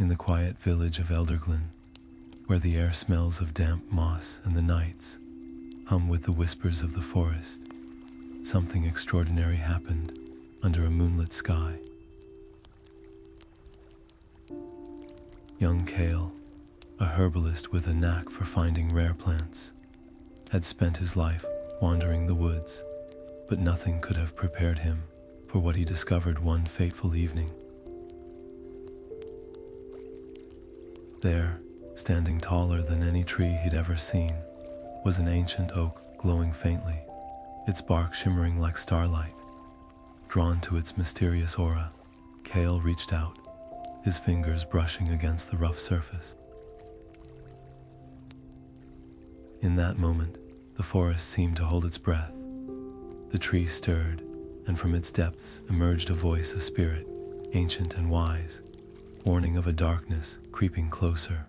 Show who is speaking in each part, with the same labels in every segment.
Speaker 1: in the quiet village of Elderglen, where the air smells of damp moss and the nights hum with the whispers of the forest, something extraordinary happened under a moonlit sky. Young Kael, a herbalist with a knack for finding rare plants, had spent his life wandering the woods, but nothing could have prepared him for what he discovered one fateful evening. There, standing taller than any tree he'd ever seen, was an ancient oak glowing faintly, its bark shimmering like starlight. Drawn to its mysterious aura, Kael reached out, his fingers brushing against the rough surface. In that moment, the forest seemed to hold its breath. The tree stirred, and from its depths emerged a voice, a spirit, ancient and wise, warning of a darkness creeping closer,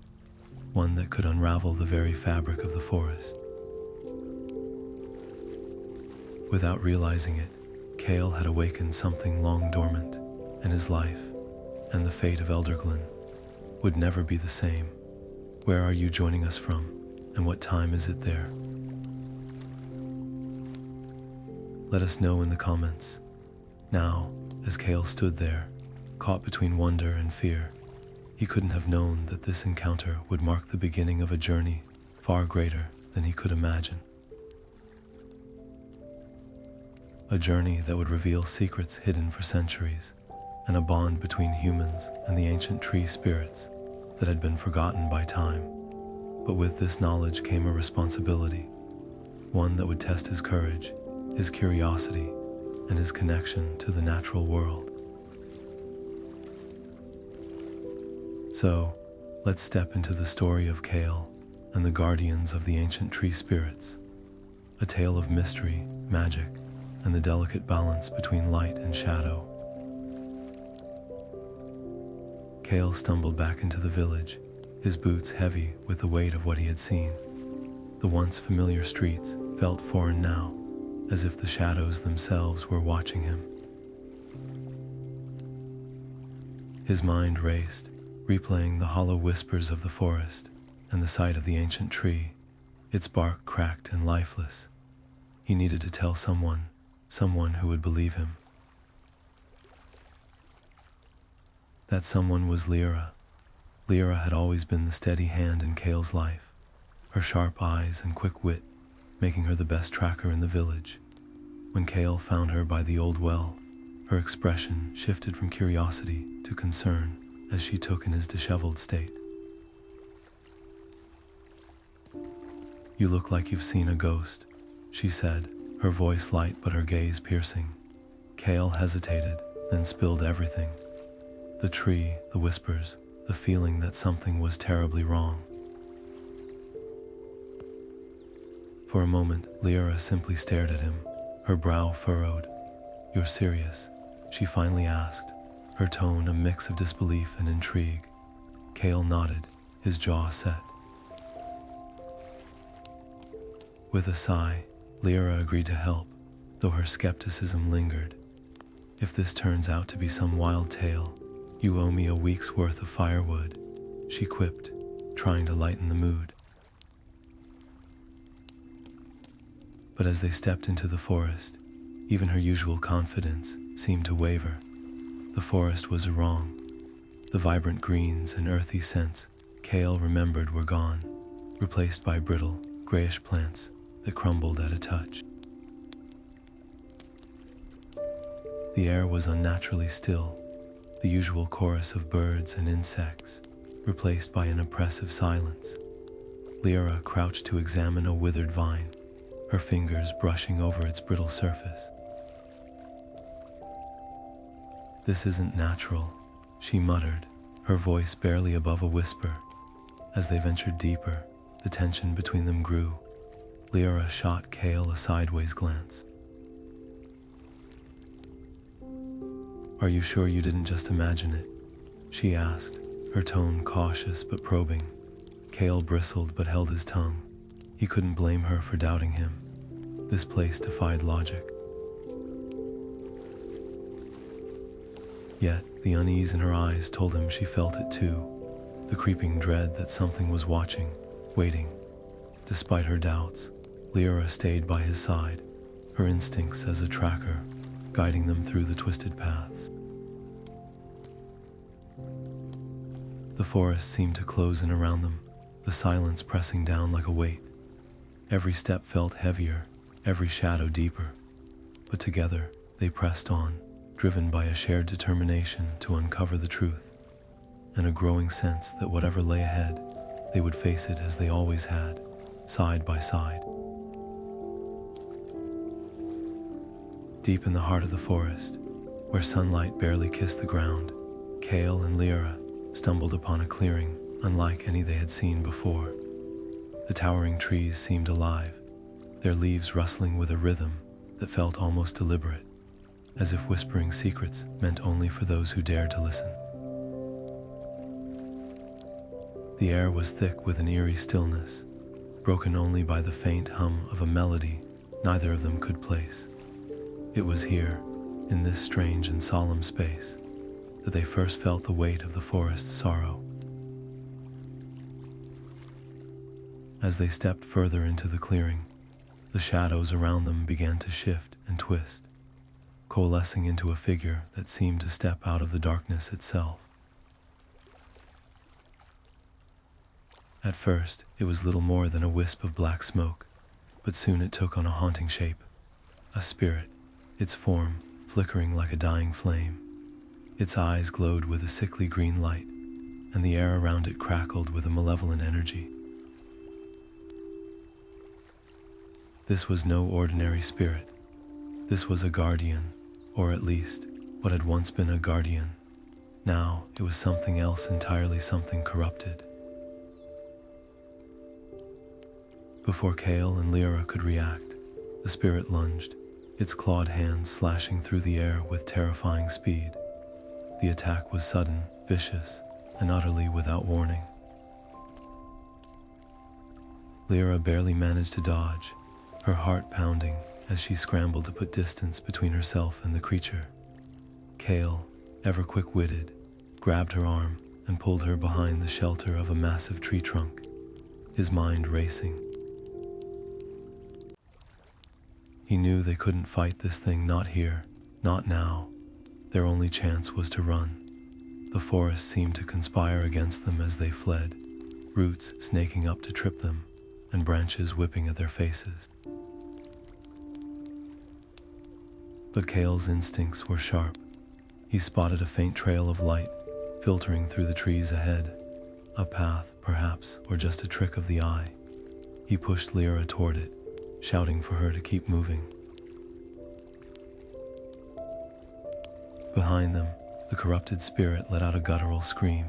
Speaker 1: one that could unravel the very fabric of the forest. Without realizing it, Kael had awakened something long dormant, and his life, and the fate of Elderglen, would never be the same. Where are you joining us from, and what time is it there? Let us know in the comments. Now, as Kael stood there, caught between wonder and fear, he couldn't have known that this encounter would mark the beginning of a journey far greater than he could imagine. A journey that would reveal secrets hidden for centuries, and a bond between humans and the ancient tree spirits that had been forgotten by time. But with this knowledge came a responsibility, one that would test his courage, his curiosity, and his connection to the natural world. So, let's step into the story of Kael and the guardians of the ancient tree spirits, a tale of mystery, magic, and the delicate balance between light and shadow. Kael stumbled back into the village, his boots heavy with the weight of what he had seen. The once familiar streets felt foreign now, as if the shadows themselves were watching him. His mind raced, replaying the hollow whispers of the forest and the sight of the ancient tree, its bark cracked and lifeless. He needed to tell someone who would believe him. That someone was Lyra. Lyra had always been the steady hand in Kael's life, her sharp eyes and quick wit making her the best tracker in the village. When Kael found her by the old well, her expression shifted from curiosity to concern as she took in his disheveled state. "You look like you've seen a ghost," she said, her voice light but her gaze piercing. Kael hesitated, then spilled everything. The tree, the whispers, the feeling that something was terribly wrong. For a moment, Lyra simply stared at him, her brow furrowed. "You're serious?" she finally asked, her tone a mix of disbelief and intrigue. Kael nodded, his jaw set. With a sigh, Lyra agreed to help, though her skepticism lingered. "If this turns out to be some wild tale, you owe me a week's worth of firewood," she quipped, trying to lighten the mood. But as they stepped into the forest, even her usual confidence seemed to waver. The forest was wrong. The vibrant greens and earthy scents Kael remembered were gone, replaced by brittle, grayish plants that crumbled at a touch. The air was unnaturally still, the usual chorus of birds and insects replaced by an oppressive silence. Lyra crouched to examine a withered vine, her fingers brushing over its brittle surface. "This isn't natural," she muttered, her voice barely above a whisper. As they ventured deeper, the tension between them grew. Lyra shot Kael a sideways glance. "Are you sure you didn't just imagine it?" she asked, her tone cautious but probing. Kael bristled but held his tongue. He couldn't blame her for doubting him. This place defied logic. Yet, the unease in her eyes told him she felt it too. the creeping dread that something was watching, waiting. Despite her doubts, Lyra stayed by his side, her instincts as a tracker, guiding them through the twisted paths. The forest seemed to close in around them, the silence pressing down like a weight. Every step felt heavier, every shadow deeper, but together they pressed on, driven by a shared determination to uncover the truth, and a growing sense that whatever lay ahead, they would face it as they always had, side by side. Deep in the heart of the forest, where sunlight barely kissed the ground, Kael and Lira stumbled upon a clearing unlike any they had seen before. The towering trees seemed alive, their leaves rustling with a rhythm that felt almost deliberate, as if whispering secrets meant only for those who dared to listen. The air was thick with an eerie stillness, broken only by the faint hum of a melody neither of them could place. It was here, in this strange and solemn space, that they first felt the weight of the forest's sorrow. As they stepped further into the clearing, the shadows around them began to shift and twist, coalescing into a figure that seemed to step out of the darkness itself. At first, it was little more than a wisp of black smoke, but soon it took on a haunting shape, a spirit, its form flickering like a dying flame. Its eyes glowed with a sickly green light, and the air around it crackled with a malevolent energy. This was no ordinary spirit. This was a guardian, or at least, what had once been a guardian. Now, it was something else entirely, something corrupted. Before Kael and Lyra could react, the spirit lunged, its clawed hands slashing through the air with terrifying speed. The attack was sudden, vicious, and utterly without warning. Lyra barely managed to dodge, her heart pounding as she scrambled to put distance between herself and the creature. Kael, ever quick-witted, grabbed her arm and pulled her behind the shelter of a massive tree trunk, his mind racing. He knew they couldn't fight this thing, not here, not now. Their only chance was to run. The forest seemed to conspire against them as they fled, roots snaking up to trip them, and branches whipping at their faces. But Kael's instincts were sharp. He spotted a faint trail of light filtering through the trees ahead, a path, perhaps, or just a trick of the eye. He pushed Lyra toward it, shouting for her to keep moving. Behind them, the corrupted spirit let out a guttural scream,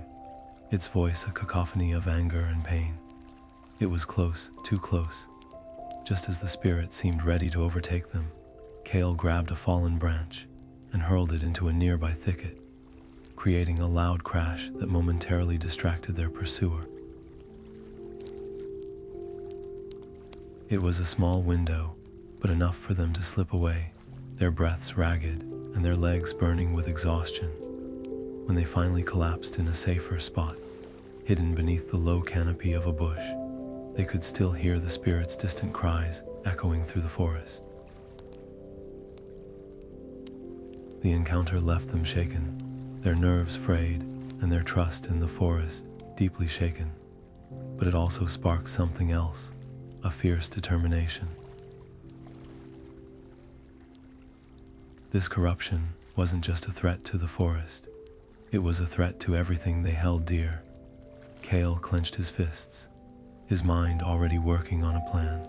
Speaker 1: its voice a cacophony of anger and pain. It was close, too close. Just as the spirit seemed ready to overtake them, Kael grabbed a fallen branch and hurled it into a nearby thicket, creating a loud crash that momentarily distracted their pursuer. It was a small window, but enough for them to slip away, their breaths ragged and their legs burning with exhaustion. When they finally collapsed in a safer spot, hidden beneath the low canopy of a bush, they could still hear the spirit's distant cries echoing through the forest. The encounter left them shaken, their nerves frayed, and their trust in the forest deeply shaken. But it also sparked something else, a fierce determination. This corruption wasn't just a threat to the forest, it was a threat to everything they held dear. Kael clenched his fists, his mind already working on a plan.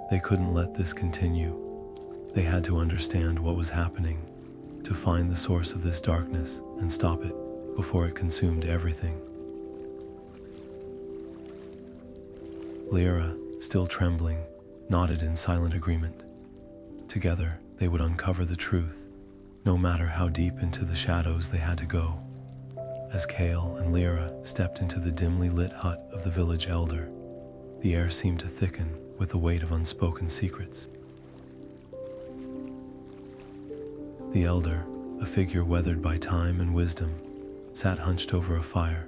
Speaker 1: They couldn't let this continue. They had to understand what was happening, to find the source of this darkness and stop it before it consumed everything. Lyra, still trembling, nodded in silent agreement. Together, they would uncover the truth, no matter how deep into the shadows they had to go. As Kael and Lyra stepped into the dimly lit hut of the village elder, the air seemed to thicken with the weight of unspoken secrets. The elder, a figure weathered by time and wisdom, sat hunched over a fire,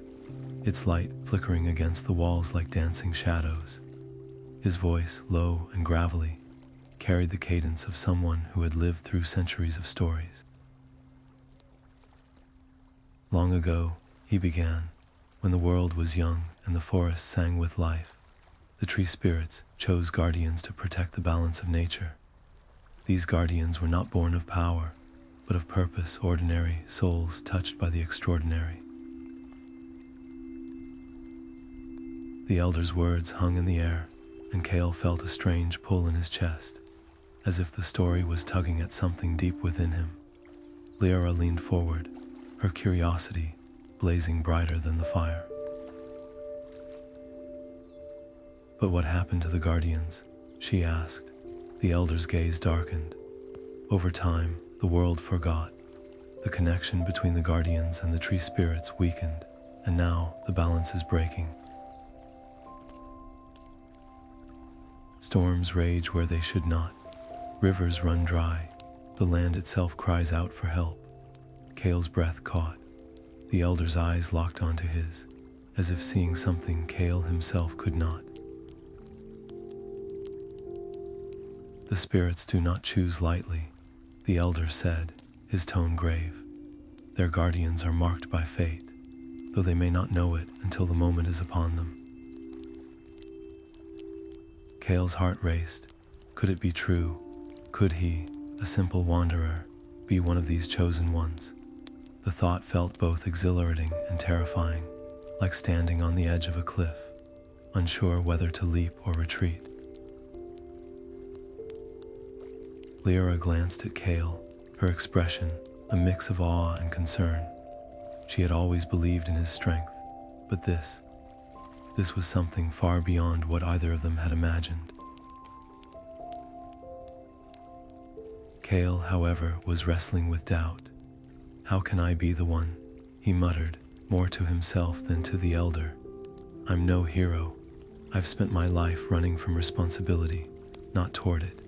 Speaker 1: its light flickering against the walls like dancing shadows. His voice, low and gravelly, carried the cadence of someone who had lived through centuries of stories. Long ago, he began, when the world was young and the forest sang with life. The tree spirits chose guardians to protect the balance of nature. These guardians were not born of power, but of purpose, ordinary souls touched by the extraordinary. The elder's words hung in the air, and Kael felt a strange pull in his chest, as if the story was tugging at something deep within him. Lyra leaned forward, her curiosity blazing brighter than the fire. "But what happened to the guardians?" she asked. The elder's gaze darkened. Over time, the world forgot. The connection between the guardians and the tree spirits weakened, and now the balance is breaking. Storms rage where they should not. Rivers run dry. The land itself cries out for help. Kael's breath caught. The elder's eyes locked onto his, as if seeing something Kael himself could not. "The spirits do not choose lightly," the elder said, his tone grave. "Their guardians are marked by fate, though they may not know it until the moment is upon them." Kael's heart raced. Could it be true? Could he, a simple wanderer, be one of these chosen ones? The thought felt both exhilarating and terrifying, like standing on the edge of a cliff, unsure whether to leap or retreat. Lyra glanced at Kael, her expression a mix of awe and concern. She had always believed in his strength, but this was something far beyond what either of them had imagined. Kael, however, was wrestling with doubt. "How can I be the one?" he muttered, more to himself than to the elder. "I'm no hero. I've spent my life running from responsibility, not toward it."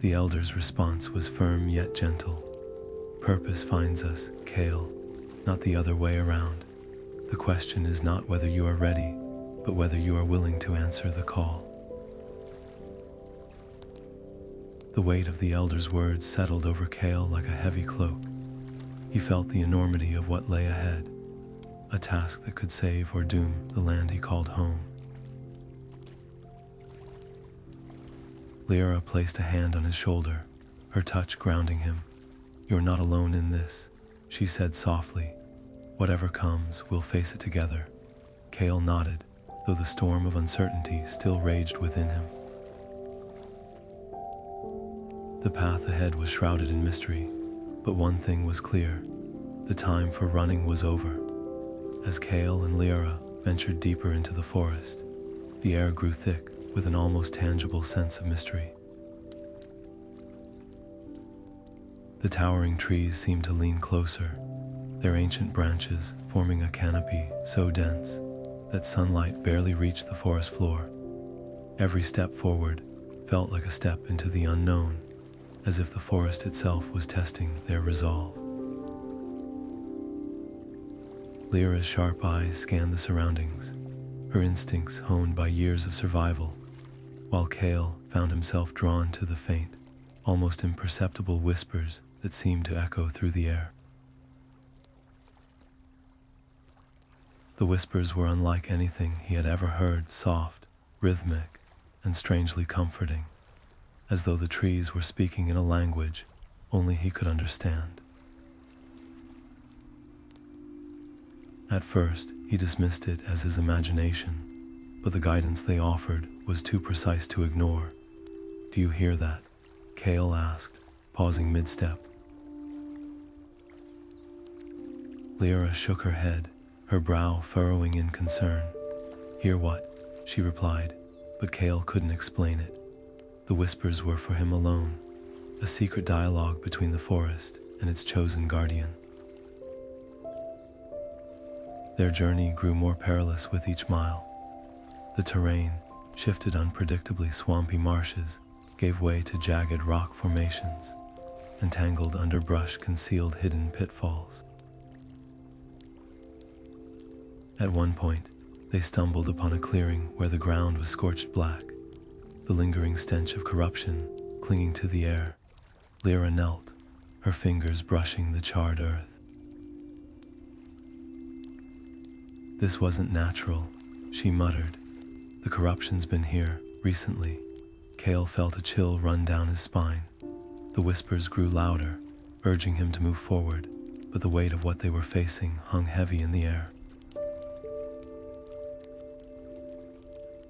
Speaker 1: The elder's response was firm yet gentle. "Purpose finds us, Kael, not the other way around. The question is not whether you are ready, but whether you are willing to answer the call." The weight of the elder's words settled over Kael like a heavy cloak. He felt the enormity of what lay ahead, a task that could save or doom the land he called home. Lyra placed a hand on his shoulder, her touch grounding him. "You're not alone in this," she said softly. "Whatever comes, we'll face it together." Kael nodded, though the storm of uncertainty still raged within him. The path ahead was shrouded in mystery, but one thing was clear: the time for running was over. As Kael and Lyra ventured deeper into the forest, the air grew thick with an almost tangible sense of mystery. The towering trees seemed to lean closer, their ancient branches forming a canopy so dense that sunlight barely reached the forest floor. Every step forward felt like a step into the unknown, as if the forest itself was testing their resolve. Lyra's sharp eyes scanned the surroundings, her instincts honed by years of survival, while Kael found himself drawn to the faint, almost imperceptible whispers that seemed to echo through the air. The whispers were unlike anything he had ever heard, soft, rhythmic, and strangely comforting, as though the trees were speaking in a language only he could understand. At first, he dismissed it as his imagination, but the guidance they offered was too precise to ignore. "Do you hear that?" Kael asked, pausing mid-step. Lyra shook her head, her brow furrowing in concern. "Hear what?" she replied, but Kael couldn't explain it. The whispers were for him alone, a secret dialogue between the forest and its chosen guardian. Their journey grew more perilous with each mile. The terrain, shifted unpredictably, swampy marshes gave way to jagged rock formations, and tangled underbrush concealed hidden pitfalls. At one point, they stumbled upon a clearing where the ground was scorched black, the lingering stench of corruption clinging to the air. Lyra knelt, her fingers brushing the charred earth. "This wasn't natural," she muttered. "The corruption's been here recently." Kael felt a chill run down his spine. The whispers grew louder, urging him to move forward, but the weight of what they were facing hung heavy in the air.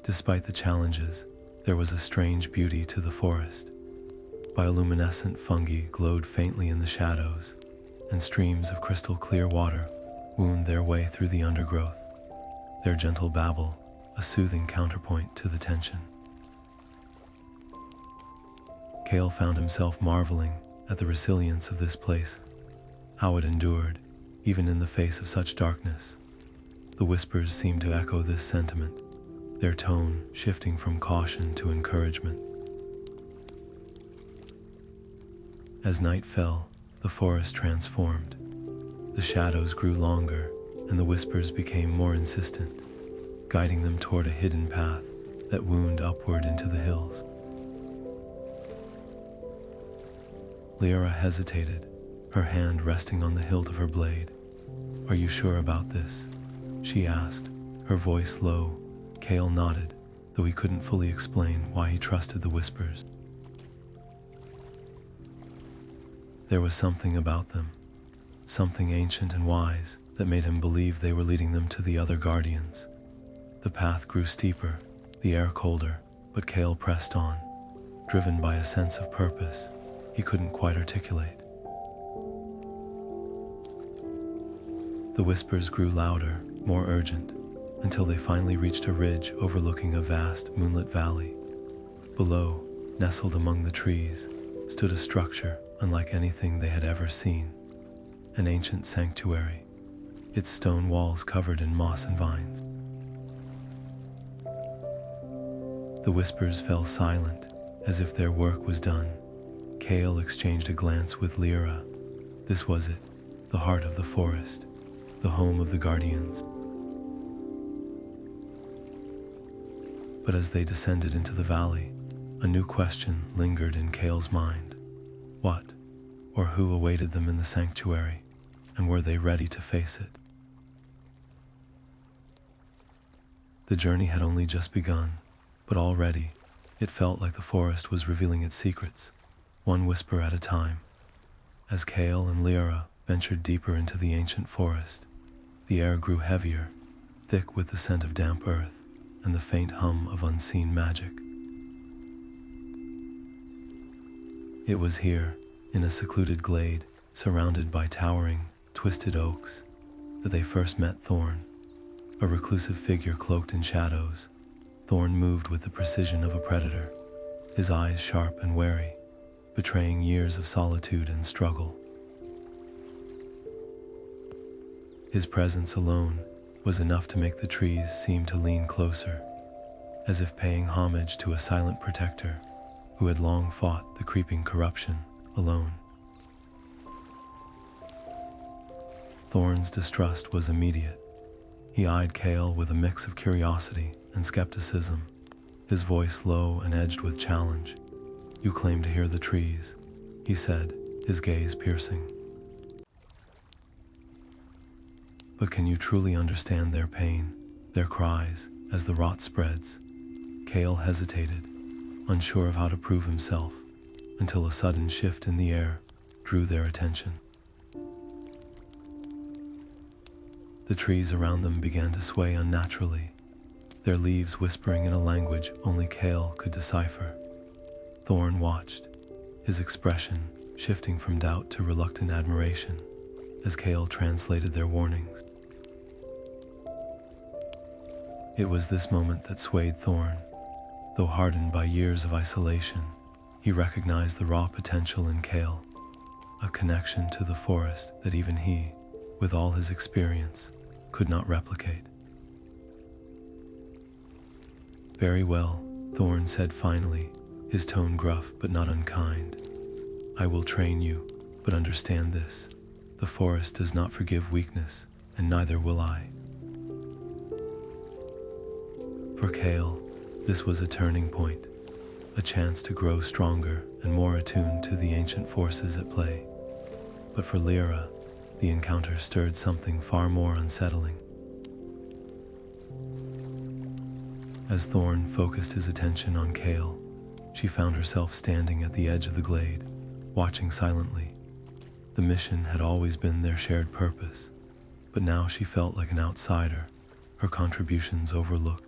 Speaker 1: Despite the challenges, there was a strange beauty to the forest. Bioluminescent fungi glowed faintly in the shadows, and streams of crystal clear water wound their way through the undergrowth, their gentle babble a soothing counterpoint to the tension. Kael found himself marveling at the resilience of this place, how it endured, even in the face of such darkness. The whispers seemed to echo this sentiment, their tone shifting from caution to encouragement. As night fell, the forest transformed. The shadows grew longer, and the whispers became more insistent, guiding them toward a hidden path that wound upward into the hills. Lyra hesitated, her hand resting on the hilt of her blade. "Are you sure about this?" she asked, her voice low. Kael nodded, though he couldn't fully explain why he trusted the whispers. There was something about them, something ancient and wise, that made him believe they were leading them to the other guardians. The path grew steeper, the air colder, but Kael pressed on, driven by a sense of purpose he couldn't quite articulate. The whispers grew louder, more urgent, until they finally reached a ridge overlooking a vast moonlit valley. Below, nestled among the trees, stood a structure unlike anything they had ever seen, an ancient sanctuary, its stone walls covered in moss and vines. The whispers fell silent, as if their work was done. Kael exchanged a glance with Lyra. This was it, the heart of the forest, the home of the guardians. But as they descended into the valley, a new question lingered in Kael's mind. What, or who awaited them in the sanctuary, and were they ready to face it? The journey had only just begun, but already it felt like the forest was revealing its secrets, one whisper at a time. As Kael and Lyra ventured deeper into the ancient forest, the air grew heavier, thick with the scent of damp earth and the faint hum of unseen magic. It was here, in a secluded glade, surrounded by towering, twisted oaks, that they first met Thorn, a reclusive figure cloaked in shadows. Thorn moved with the precision of a predator, his eyes sharp and wary, betraying years of solitude and struggle. His presence alone was enough to make the trees seem to lean closer, as if paying homage to a silent protector who had long fought the creeping corruption alone. Thorn's distrust was immediate. He eyed Kael with a mix of curiosity and skepticism, his voice low and edged with challenge. "You claim to hear the trees," he said, his gaze piercing. "But can you truly understand their pain, their cries, as the rot spreads?" Kael hesitated, unsure of how to prove himself, until a sudden shift in the air drew their attention. The trees around them began to sway unnaturally, their leaves whispering in a language only Kael could decipher. Thorn watched, his expression shifting from doubt to reluctant admiration as Kael translated their warnings. It was this moment that swayed Thorn. Though hardened by years of isolation, he recognized the raw potential in Kael, a connection to the forest that even he, with all his experience, could not replicate. "Very well," Thorn said finally, his tone gruff but not unkind. I will train you, but understand this. The forest does not forgive weakness, and neither will I. For Kael, this was a turning point, a chance to grow stronger and more attuned to the ancient forces at play. But for Lyra, the encounter stirred something far more unsettling. As Thorn focused his attention on Kael, she found herself standing at the edge of the glade, watching silently. The mission had always been their shared purpose, but now she felt like an outsider, her contributions overlooked.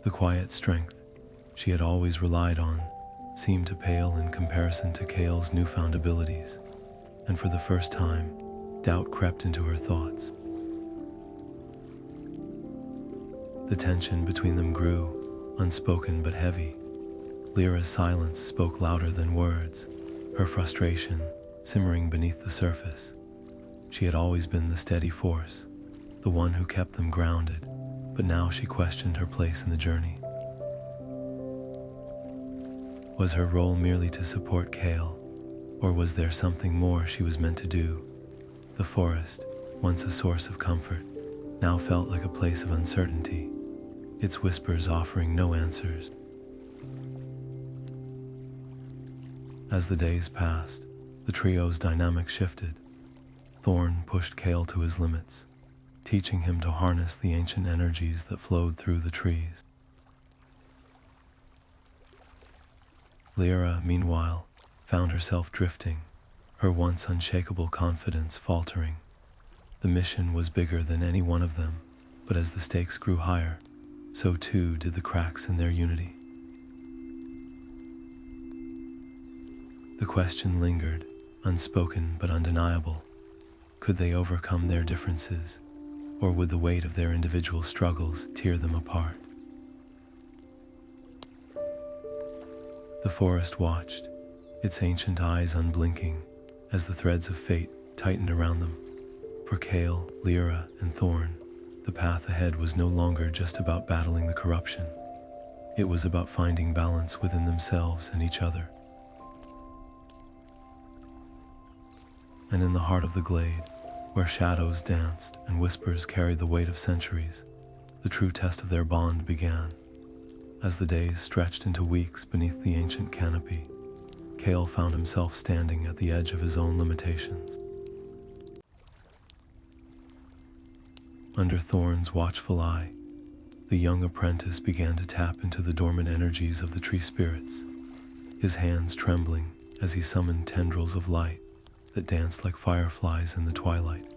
Speaker 1: The quiet strength she had always relied on seemed to pale in comparison to Kael's newfound abilities, and for the first time, doubt crept into her thoughts. The tension between them grew, unspoken but heavy. Lyra's silence spoke louder than words, her frustration simmering beneath the surface. She had always been the steady force, the one who kept them grounded, but now she questioned her place in the journey. Was her role merely to support Kael, or was there something more she was meant to do? The forest, once a source of comfort, now felt like a place of uncertainty, its whispers offering no answers. As the days passed, the trio's dynamic shifted. Thorn pushed Kael to his limits, teaching him to harness the ancient energies that flowed through the trees. Lyra, meanwhile, found herself drifting, her once unshakable confidence faltering. The mission was bigger than any one of them, but as the stakes grew higher, so too did the cracks in their unity. The question lingered, unspoken but undeniable. Could they overcome their differences, or would the weight of their individual struggles tear them apart? The forest watched, its ancient eyes unblinking, as the threads of fate tightened around them. For Kael, Lira, and Thorne, the path ahead was no longer just about battling the corruption. It was about finding balance within themselves and each other. And in the heart of the glade, where shadows danced and whispers carried the weight of centuries, the true test of their bond began. As the days stretched into weeks beneath the ancient canopy, Kael found himself standing at the edge of his own limitations. Under Thorn's watchful eye, the young apprentice began to tap into the dormant energies of the tree spirits, his hands trembling as he summoned tendrils of light that danced like fireflies in the twilight.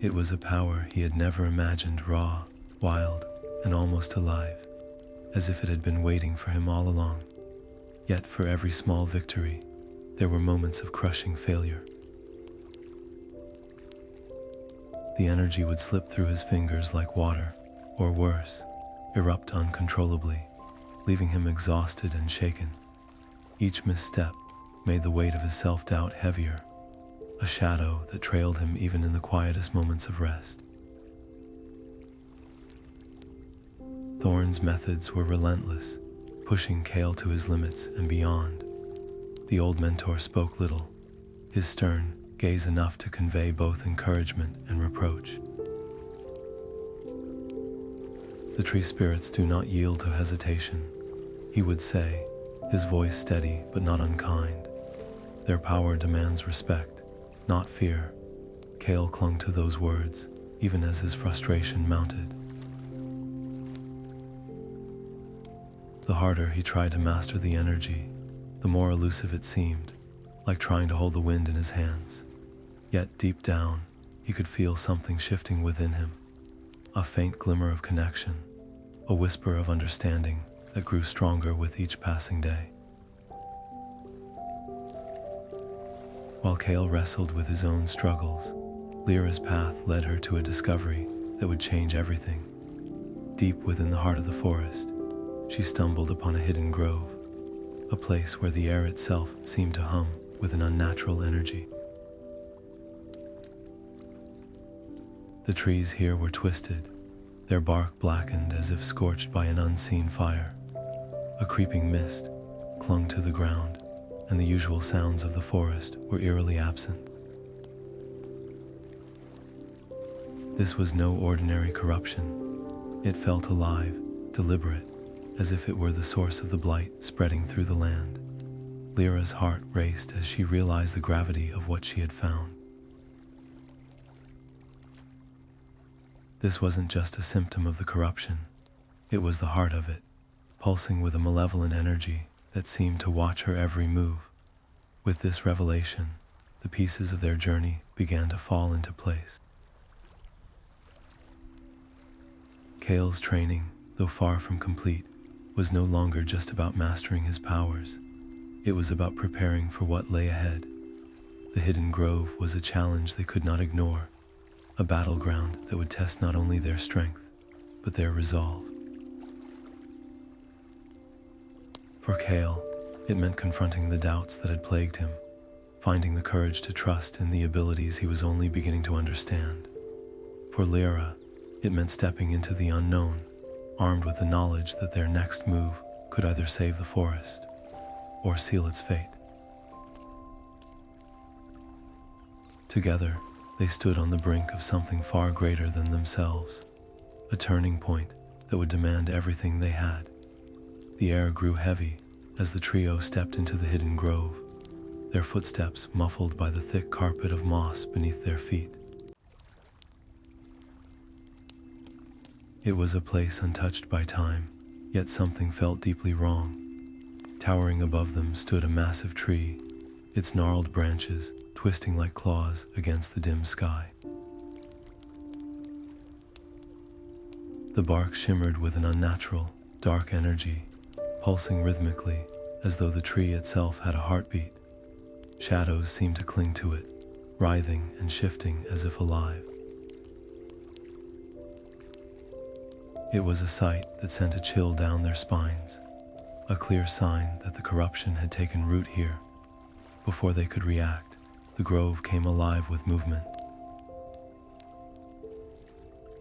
Speaker 1: It was a power he had never imagined, raw, wild, and almost alive, as if it had been waiting for him all along. Yet for every small victory, there were moments of crushing failure. The energy would slip through his fingers like water, or worse, erupt uncontrollably, leaving him exhausted and shaken. Each misstep made the weight of his self-doubt heavier, a shadow that trailed him even in the quietest moments of rest. Thorn's methods were relentless, pushing Kael to his limits and beyond. The old mentor spoke little, his stern gaze enough to convey both encouragement and reproach. The tree spirits do not yield to hesitation, he would say, his voice steady but not unkind. Their power demands respect, not fear. Kael clung to those words, even as his frustration mounted. The harder he tried to master the energy, the more elusive it seemed, like trying to hold the wind in his hands. Yet deep down, he could feel something shifting within him, a faint glimmer of connection, a whisper of understanding that grew stronger with each passing day. While Kael wrestled with his own struggles, Lyra's path led her to a discovery that would change everything. Deep within the heart of the forest, she stumbled upon a hidden grove, a place where the air itself seemed to hum with an unnatural energy. The trees here were twisted, their bark blackened as if scorched by an unseen fire. A creeping mist clung to the ground, and the usual sounds of the forest were eerily absent. This was no ordinary corruption. It felt alive, deliberate, as if it were the source of the blight spreading through the land. Lyra's heart raced as she realized the gravity of what she had found. This wasn't just a symptom of the corruption. It was the heart of it, pulsing with a malevolent energy that seemed to watch her every move. With this revelation, the pieces of their journey began to fall into place. Kael's training, though far from complete, was no longer just about mastering his powers. It was about preparing for what lay ahead. The hidden grove was a challenge they could not ignore, a battleground that would test not only their strength, but their resolve. For Kael, it meant confronting the doubts that had plagued him, finding the courage to trust in the abilities he was only beginning to understand. For Lyra, it meant stepping into the unknown, armed with the knowledge that their next move could either save the forest or seal its fate. Together, they stood on the brink of something far greater than themselves, a turning point that would demand everything they had. The air grew heavy as the trio stepped into the hidden grove, their footsteps muffled by the thick carpet of moss beneath their feet. It was a place untouched by time, yet something felt deeply wrong. Towering above them stood a massive tree, its gnarled branches twisting like claws against the dim sky. The bark shimmered with an unnatural, dark energy, pulsing rhythmically as though the tree itself had a heartbeat. Shadows seemed to cling to it, writhing and shifting as if alive. It was a sight that sent a chill down their spines, a clear sign that the corruption had taken root here. Before they could react, the grove came alive with movement.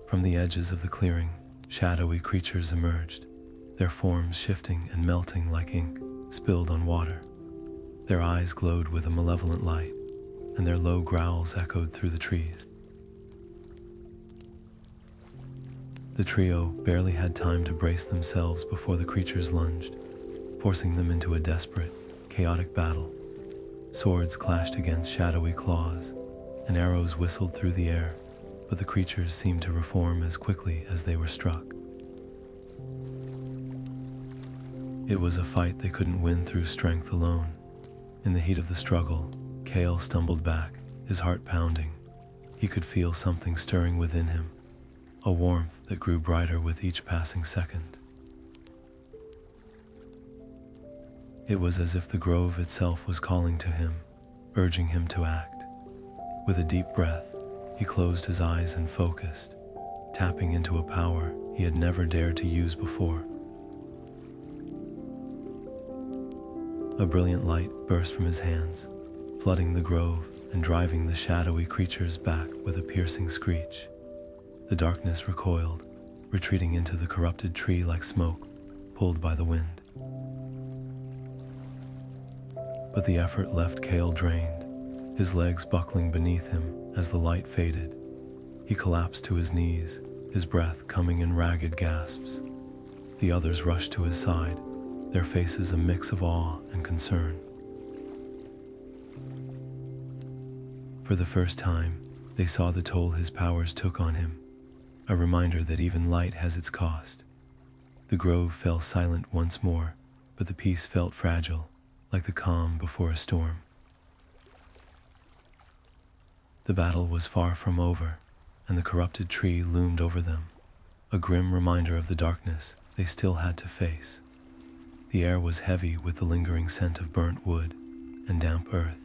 Speaker 1: From the edges of the clearing, shadowy creatures emerged, their forms shifting and melting like ink spilled on water. Their eyes glowed with a malevolent light, and their low growls echoed through the trees. The trio barely had time to brace themselves before the creatures lunged, forcing them into a desperate, chaotic battle. Swords clashed against shadowy claws, and arrows whistled through the air, but the creatures seemed to reform as quickly as they were struck. It was a fight they couldn't win through strength alone. In the heat of the struggle, Kael stumbled back, his heart pounding. He could feel something stirring within him, a warmth that grew brighter with each passing second. It was as if the grove itself was calling to him, urging him to act. With a deep breath, he closed his eyes and focused, tapping into a power he had never dared to use before. A brilliant light burst from his hands, flooding the grove and driving the shadowy creatures back with a piercing screech. The darkness recoiled, retreating into the corrupted tree like smoke, pulled by the wind. But the effort left Kael drained, his legs buckling beneath him as the light faded. He collapsed to his knees, his breath coming in ragged gasps. The others rushed to his side, their faces a mix of awe and concern. For the first time, they saw the toll his powers took on him, a reminder that even light has its cost. The grove fell silent once more, but the peace felt fragile, like the calm before a storm. The battle was far from over, and the corrupted tree loomed over them, a grim reminder of the darkness they still had to face. The air was heavy with the lingering scent of burnt wood and damp earth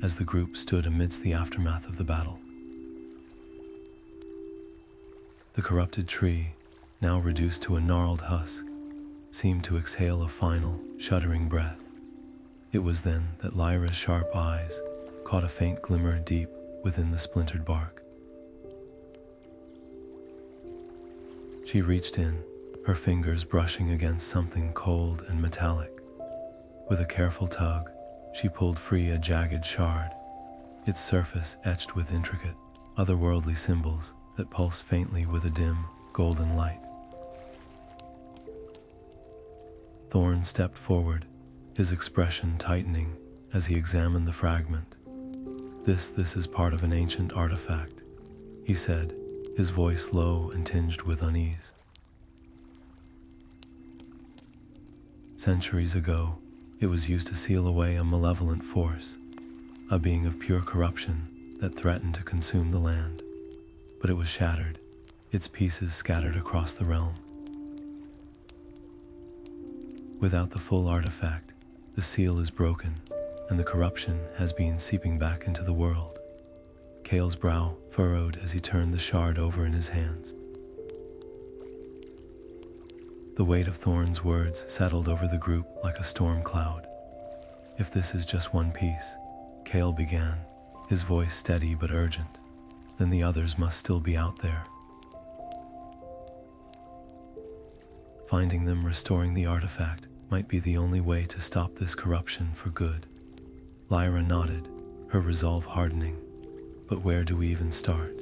Speaker 1: as the group stood amidst the aftermath of the battle. The corrupted tree, now reduced to a gnarled husk, seemed to exhale a final, shuddering breath. It was then that Lyra's sharp eyes caught a faint glimmer deep within the splintered bark. She reached in, her fingers brushing against something cold and metallic. With a careful tug, she pulled free a jagged shard, its surface etched with intricate, otherworldly symbols that pulsed faintly with a dim, golden light. Thorn stepped forward, his expression tightening as he examined the fragment. This is part of an ancient artifact," he said, his voice low and tinged with unease. "Centuries ago, it was used to seal away a malevolent force, a being of pure corruption that threatened to consume the land. But it was shattered, its pieces scattered across the realm. Without the full artifact, the seal is broken, and the corruption has been seeping back into the world." Kael's brow furrowed as he turned the shard over in his hands. The weight of Thorn's words settled over the group like a storm cloud. "If this is just one piece," Kael began, his voice steady but urgent, "then the others must still be out there. Finding them restoring the artifact might be the only way to stop this corruption for good." Lyra nodded, her resolve hardening. "But where do we even start?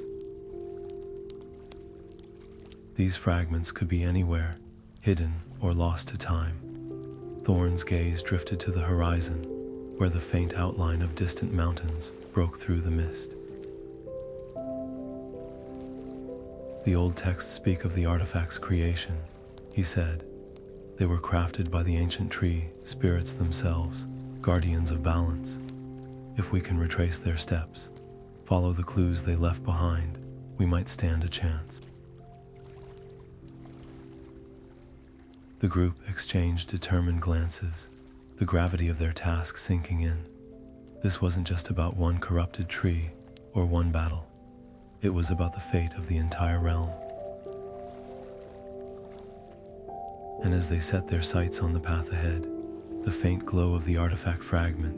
Speaker 1: These fragments could be anywhere, hidden or lost to time." Thorn's gaze drifted to the horizon, where the faint outline of distant mountains broke through the mist. "The old texts speak of the artifact's creation," he said. "They were crafted by the ancient tree spirits themselves, guardians of balance. If we can retrace their steps, follow the clues they left behind, we might stand a chance." The group exchanged determined glances, the gravity of their task sinking in. This wasn't just about one corrupted tree or one battle. It was about the fate of the entire realm. And as they set their sights on the path ahead, the faint glow of the artifact fragment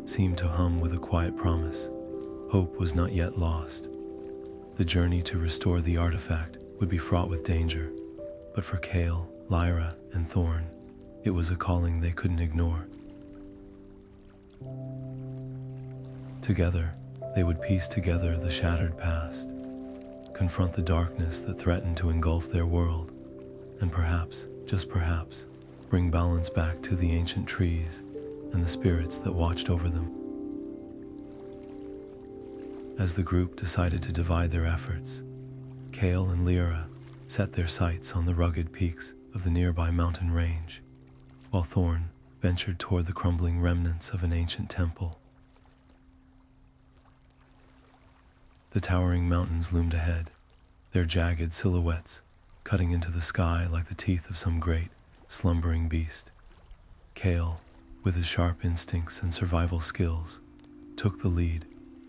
Speaker 1: seemed to hum with a quiet promise. Hope was not yet lost. The journey to restore the artifact would be fraught with danger, but for Kael, Lyra, and Thorn, it was a calling they couldn't ignore. Together, they would piece together the shattered past, confront the darkness that threatened to engulf their world, and perhaps, just perhaps, bring balance back to the ancient trees and the spirits that watched over them. As the group decided to divide their efforts, Kael and Lira set their sights on the rugged peaks of the nearby mountain range, while Thorn ventured toward the crumbling remnants of an ancient temple. The towering mountains loomed ahead, their jagged silhouettes cutting into the sky like the teeth of some great, slumbering beast. Kael, with his sharp instincts and survival skills, took the lead,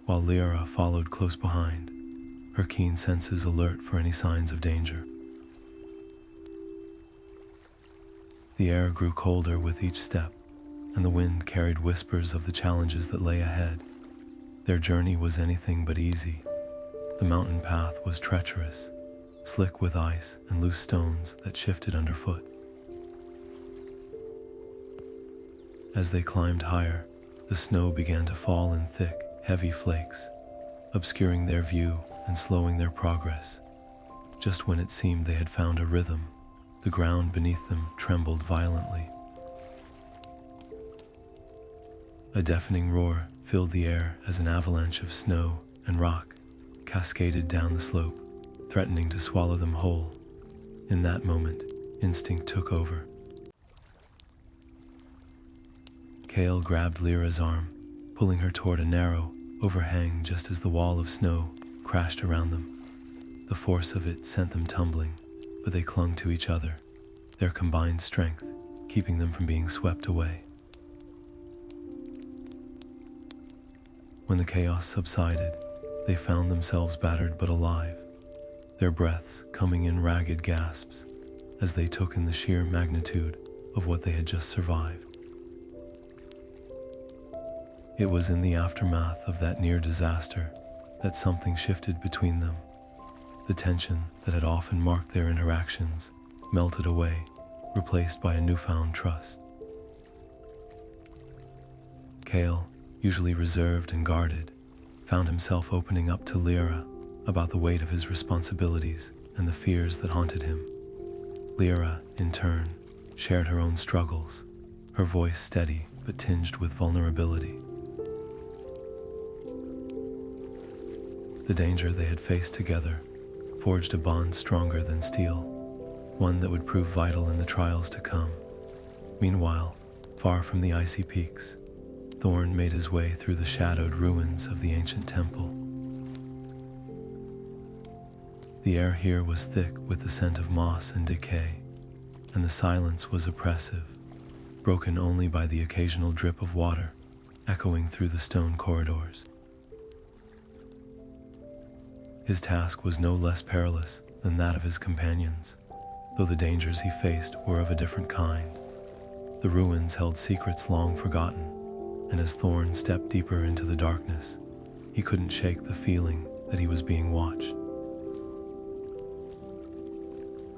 Speaker 1: while Lyra followed close behind, her keen senses alert for any signs of danger. The air grew colder with each step, and the wind carried whispers of the challenges that lay ahead. Their journey was anything but easy. The mountain path was treacherous, slick with ice and loose stones that shifted underfoot. As they climbed higher, the snow began to fall in thick, heavy flakes, obscuring their view and slowing their progress. Just when it seemed they had found a rhythm, the ground beneath them trembled violently. A deafening roar filled the air as an avalanche of snow and rock cascaded down the slope, threatening to swallow them whole. In that moment, instinct took over. Kael grabbed Lyra's arm, pulling her toward a narrow overhang just as the wall of snow crashed around them. The force of it sent them tumbling, but they clung to each other, their combined strength keeping them from being swept away. When the chaos subsided, they found themselves battered but alive, their breaths coming in ragged gasps as they took in the sheer magnitude of what they had just survived. It was in the aftermath of that near disaster that something shifted between them. The The tension that had often marked their interactions melted away, replaced by a newfound trust. Kael, usually reserved and guarded, found himself opening up to Lyra about the weight of his responsibilities and the fears that haunted him. Lyra, in turn, shared her own struggles, her voice steady but tinged with vulnerability. The danger they had faced together forged a bond stronger than steel, one that would prove vital in the trials to come. Meanwhile, far from the icy peaks, Thorn made his way through the shadowed ruins of the ancient temple. The air here was thick with the scent of moss and decay, and the silence was oppressive, broken only by the occasional drip of water echoing through the stone corridors. His task was no less perilous than that of his companions, though the dangers he faced were of a different kind. The ruins held secrets long forgotten, and as Thorn stepped deeper into the darkness, he couldn't shake the feeling that he was being watched.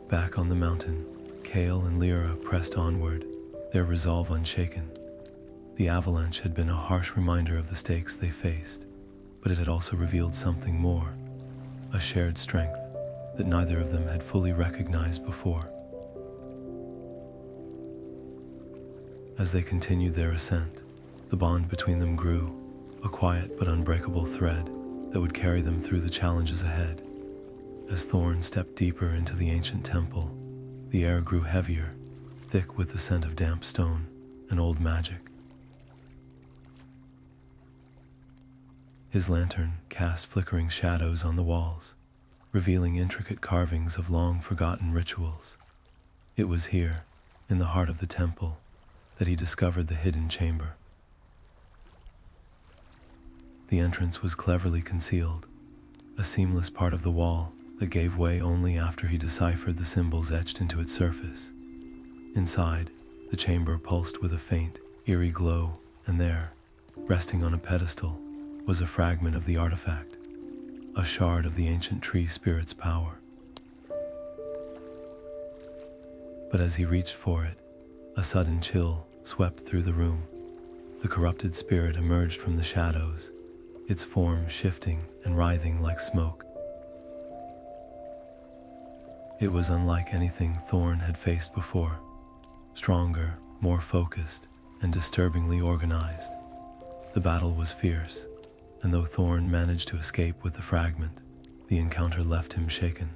Speaker 1: Back on the mountain, Kael and Lira pressed onward, their resolve unshaken. The avalanche had been a harsh reminder of the stakes they faced, but it had also revealed something more, a shared strength that neither of them had fully recognized before. As they continued their ascent, the bond between them grew, a quiet but unbreakable thread that would carry them through the challenges ahead. As Thorn stepped deeper into the ancient temple, the air grew heavier, thick with the scent of damp stone and old magic. His lantern cast flickering shadows on the walls, revealing intricate carvings of long-forgotten rituals. It was here, in the heart of the temple, that he discovered the hidden chamber. The entrance was cleverly concealed, a seamless part of the wall that gave way only after he deciphered the symbols etched into its surface. Inside, the chamber pulsed with a faint, eerie glow, and there, resting on a pedestal, was a fragment of the artifact, a shard of the ancient tree spirit's power. But as he reached for it, a sudden chill swept through the room. The corrupted spirit emerged from the shadows, its form shifting and writhing like smoke. It was unlike anything Thorn had faced before, stronger, more focused, and disturbingly organized. The battle was fierce, and though Thorn managed to escape with the fragment, the encounter left him shaken.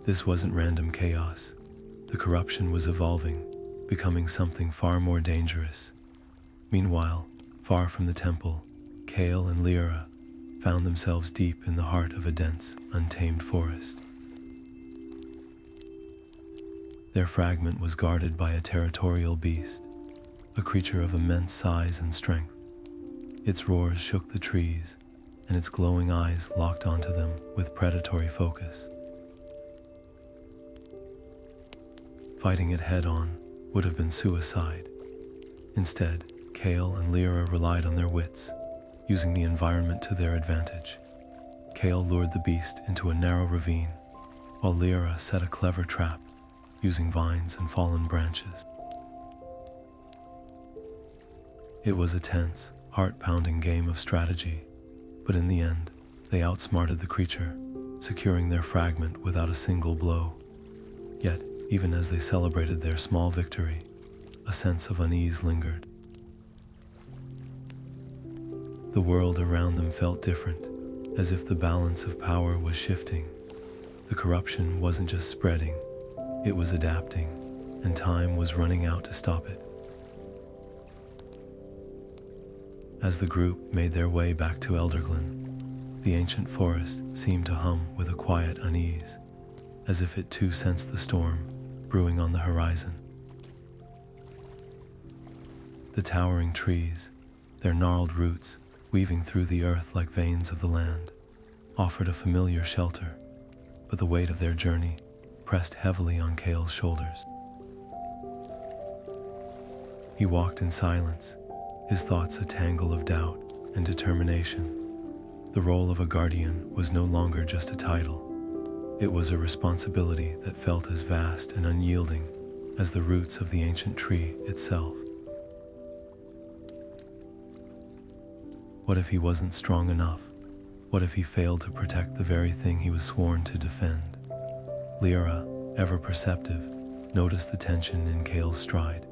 Speaker 1: This wasn't random chaos. The corruption was evolving, becoming something far more dangerous. Meanwhile, far from the temple, Kael and Lira found themselves deep in the heart of a dense, untamed forest. Their fragment was guarded by a territorial beast, a creature of immense size and strength. Its roars shook the trees, and its glowing eyes locked onto them with predatory focus. Fighting it head-on would have been suicide. Instead, Kael and Lyra relied on their wits, using the environment to their advantage. Kael lured the beast into a narrow ravine, while Lyra set a clever trap, using vines and fallen branches. It was a tense, heart-pounding game of strategy, but in the end, they outsmarted the creature, securing their fragment without a single blow. Yet, even as they celebrated their small victory, a sense of unease lingered. The world around them felt different, as if the balance of power was shifting. The corruption wasn't just spreading, it was adapting, and time was running out to stop it. As the group made their way back to Elderglen, the ancient forest seemed to hum with a quiet unease, as if it too sensed the storm brewing on the horizon. The towering trees, their gnarled roots weaving through the earth like veins of the land, offered a familiar shelter, but the weight of their journey pressed heavily on Kael's shoulders. He walked in silence, his thoughts a tangle of doubt and determination. The role of a guardian was no longer just a title. It was a responsibility that felt as vast and unyielding as the roots of the ancient tree itself. What if he wasn't strong enough? What if he failed to protect the very thing he was sworn to defend? Lyra, ever perceptive, noticed the tension in Kael's stride.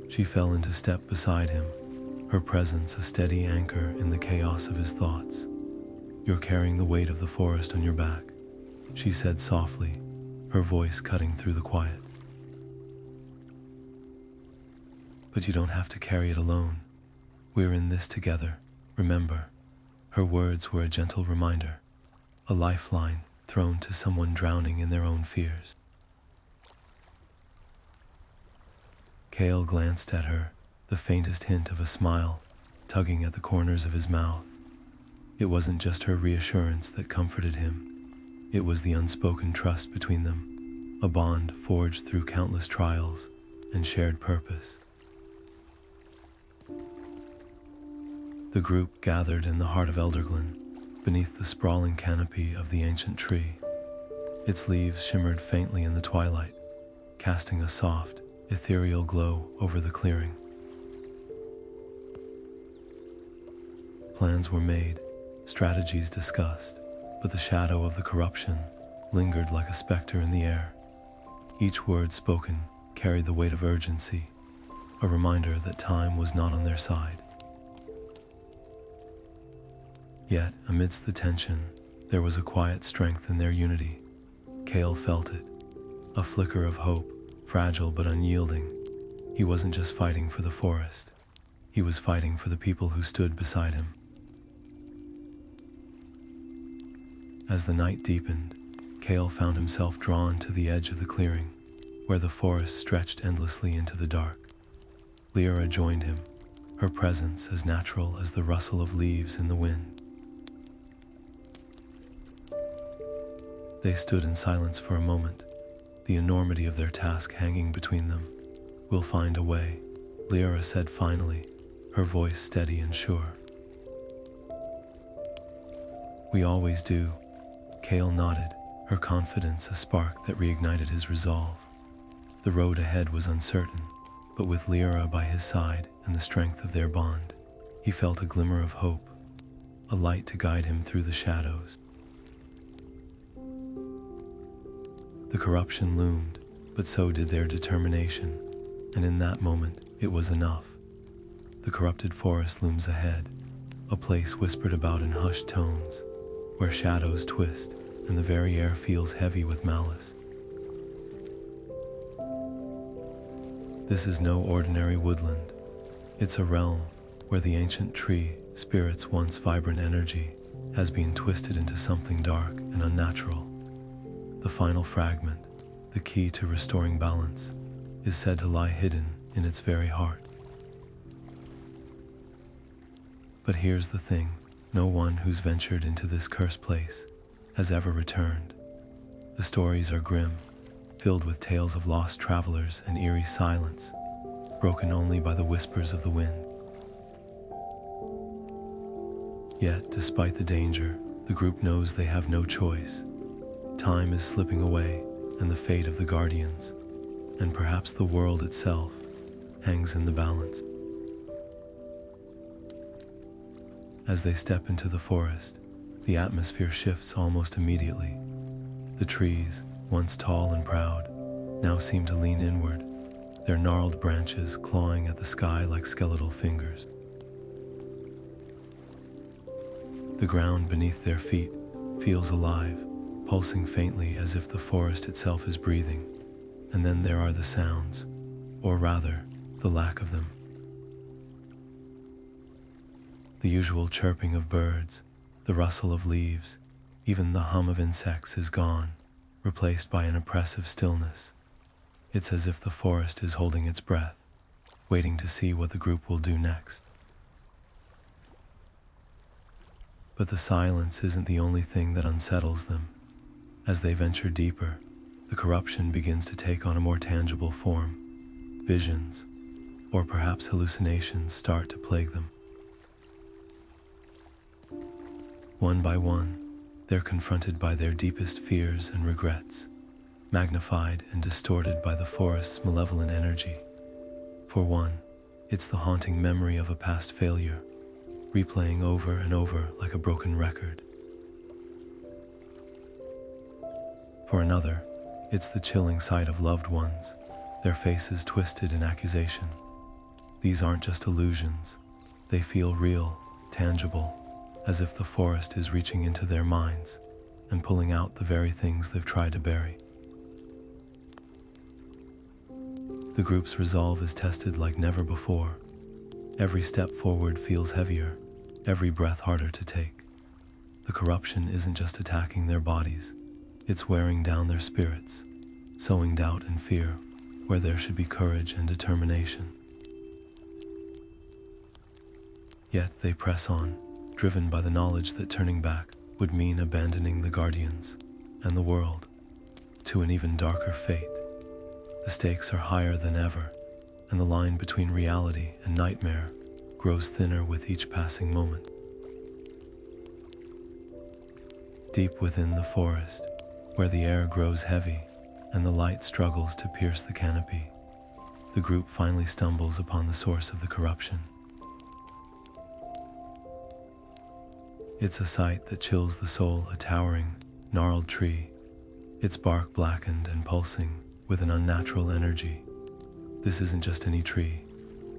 Speaker 1: She fell into step beside him, her presence a steady anchor in the chaos of his thoughts. "You're carrying the weight of the forest on your back," she said softly, her voice cutting through the quiet. "But you don't have to carry it alone. We're in this together, remember." Her words were a gentle reminder, a lifeline thrown to someone drowning in their own fears. Kael glanced at her, the faintest hint of a smile tugging at the corners of his mouth. It wasn't just her reassurance that comforted him. It was the unspoken trust between them, a bond forged through countless trials and shared purpose. The group gathered in the heart of Elderglen, beneath the sprawling canopy of the ancient tree. Its leaves shimmered faintly in the twilight, casting a soft, ethereal glow over the clearing. Plans were made, strategies discussed, but the shadow of the corruption lingered like a specter in the air. Each word spoken carried the weight of urgency, a reminder that time was not on their side. Yet, amidst the tension, there was a quiet strength in their unity. Kael felt it, a flicker of hope, fragile but unyielding. He wasn't just fighting for the forest, he was fighting for the people who stood beside him. As the night deepened, Kael found himself drawn to the edge of the clearing, where the forest stretched endlessly into the dark. Lyra joined him, her presence as natural as the rustle of leaves in the wind. They stood in silence for a moment, the enormity of their task hanging between them. "We'll find a way," Lyra said finally, her voice steady and sure. "We always do," Kael nodded, her confidence a spark that reignited his resolve. The road ahead was uncertain, but with Lyra by his side and the strength of their bond, he felt a glimmer of hope, a light to guide him through the shadows. The corruption loomed, but so did their determination, and in that moment it was enough. The corrupted forest looms ahead, a place whispered about in hushed tones, where shadows twist and the very air feels heavy with malice. This is no ordinary woodland. It's a realm where the ancient tree, spirit's once vibrant energy, has been twisted into something dark and unnatural. The Final Fragment, the key to restoring balance, is said to lie hidden in its very heart. But here's the thing, no one who's ventured into this cursed place has ever returned. The stories are grim, filled with tales of lost travelers and eerie silence, broken only by the whispers of the wind. Yet, despite the danger, the group knows they have no choice. Time is slipping away, and the fate of the guardians, and perhaps the world itself, hangs in the balance. As they step into the forest, the atmosphere shifts almost immediately. The trees, once tall and proud, now seem to lean inward, their gnarled branches clawing at the sky like skeletal fingers. The ground beneath their feet feels alive, pulsing faintly as if the forest itself is breathing. And then there are the sounds, or rather, the lack of them. The usual chirping of birds, the rustle of leaves, even the hum of insects is gone, replaced by an oppressive stillness. It's as if the forest is holding its breath, waiting to see what the group will do next. But the silence isn't the only thing that unsettles them. As they venture deeper, the corruption begins to take on a more tangible form. Visions, or perhaps hallucinations, start to plague them. One by one, they're confronted by their deepest fears and regrets, magnified and distorted by the forest's malevolent energy. For one, it's the haunting memory of a past failure, replaying over and over like a broken record. For another, it's the chilling sight of loved ones, their faces twisted in accusation. These aren't just illusions. They feel real, tangible, as if the forest is reaching into their minds and pulling out the very things they've tried to bury. The group's resolve is tested like never before. Every step forward feels heavier, every breath harder to take. The corruption isn't just attacking their bodies, it's wearing down their spirits, sowing doubt and fear where there should be courage and determination. Yet they press on, driven by the knowledge that turning back would mean abandoning the guardians and the world to an even darker fate. The stakes are higher than ever, and the line between reality and nightmare grows thinner with each passing moment. Deep within the forest, where the air grows heavy and the light struggles to pierce the canopy, the group finally stumbles upon the source of the corruption. It's a sight that chills the soul, a towering, gnarled tree, its bark blackened and pulsing with an unnatural energy. This isn't just any tree,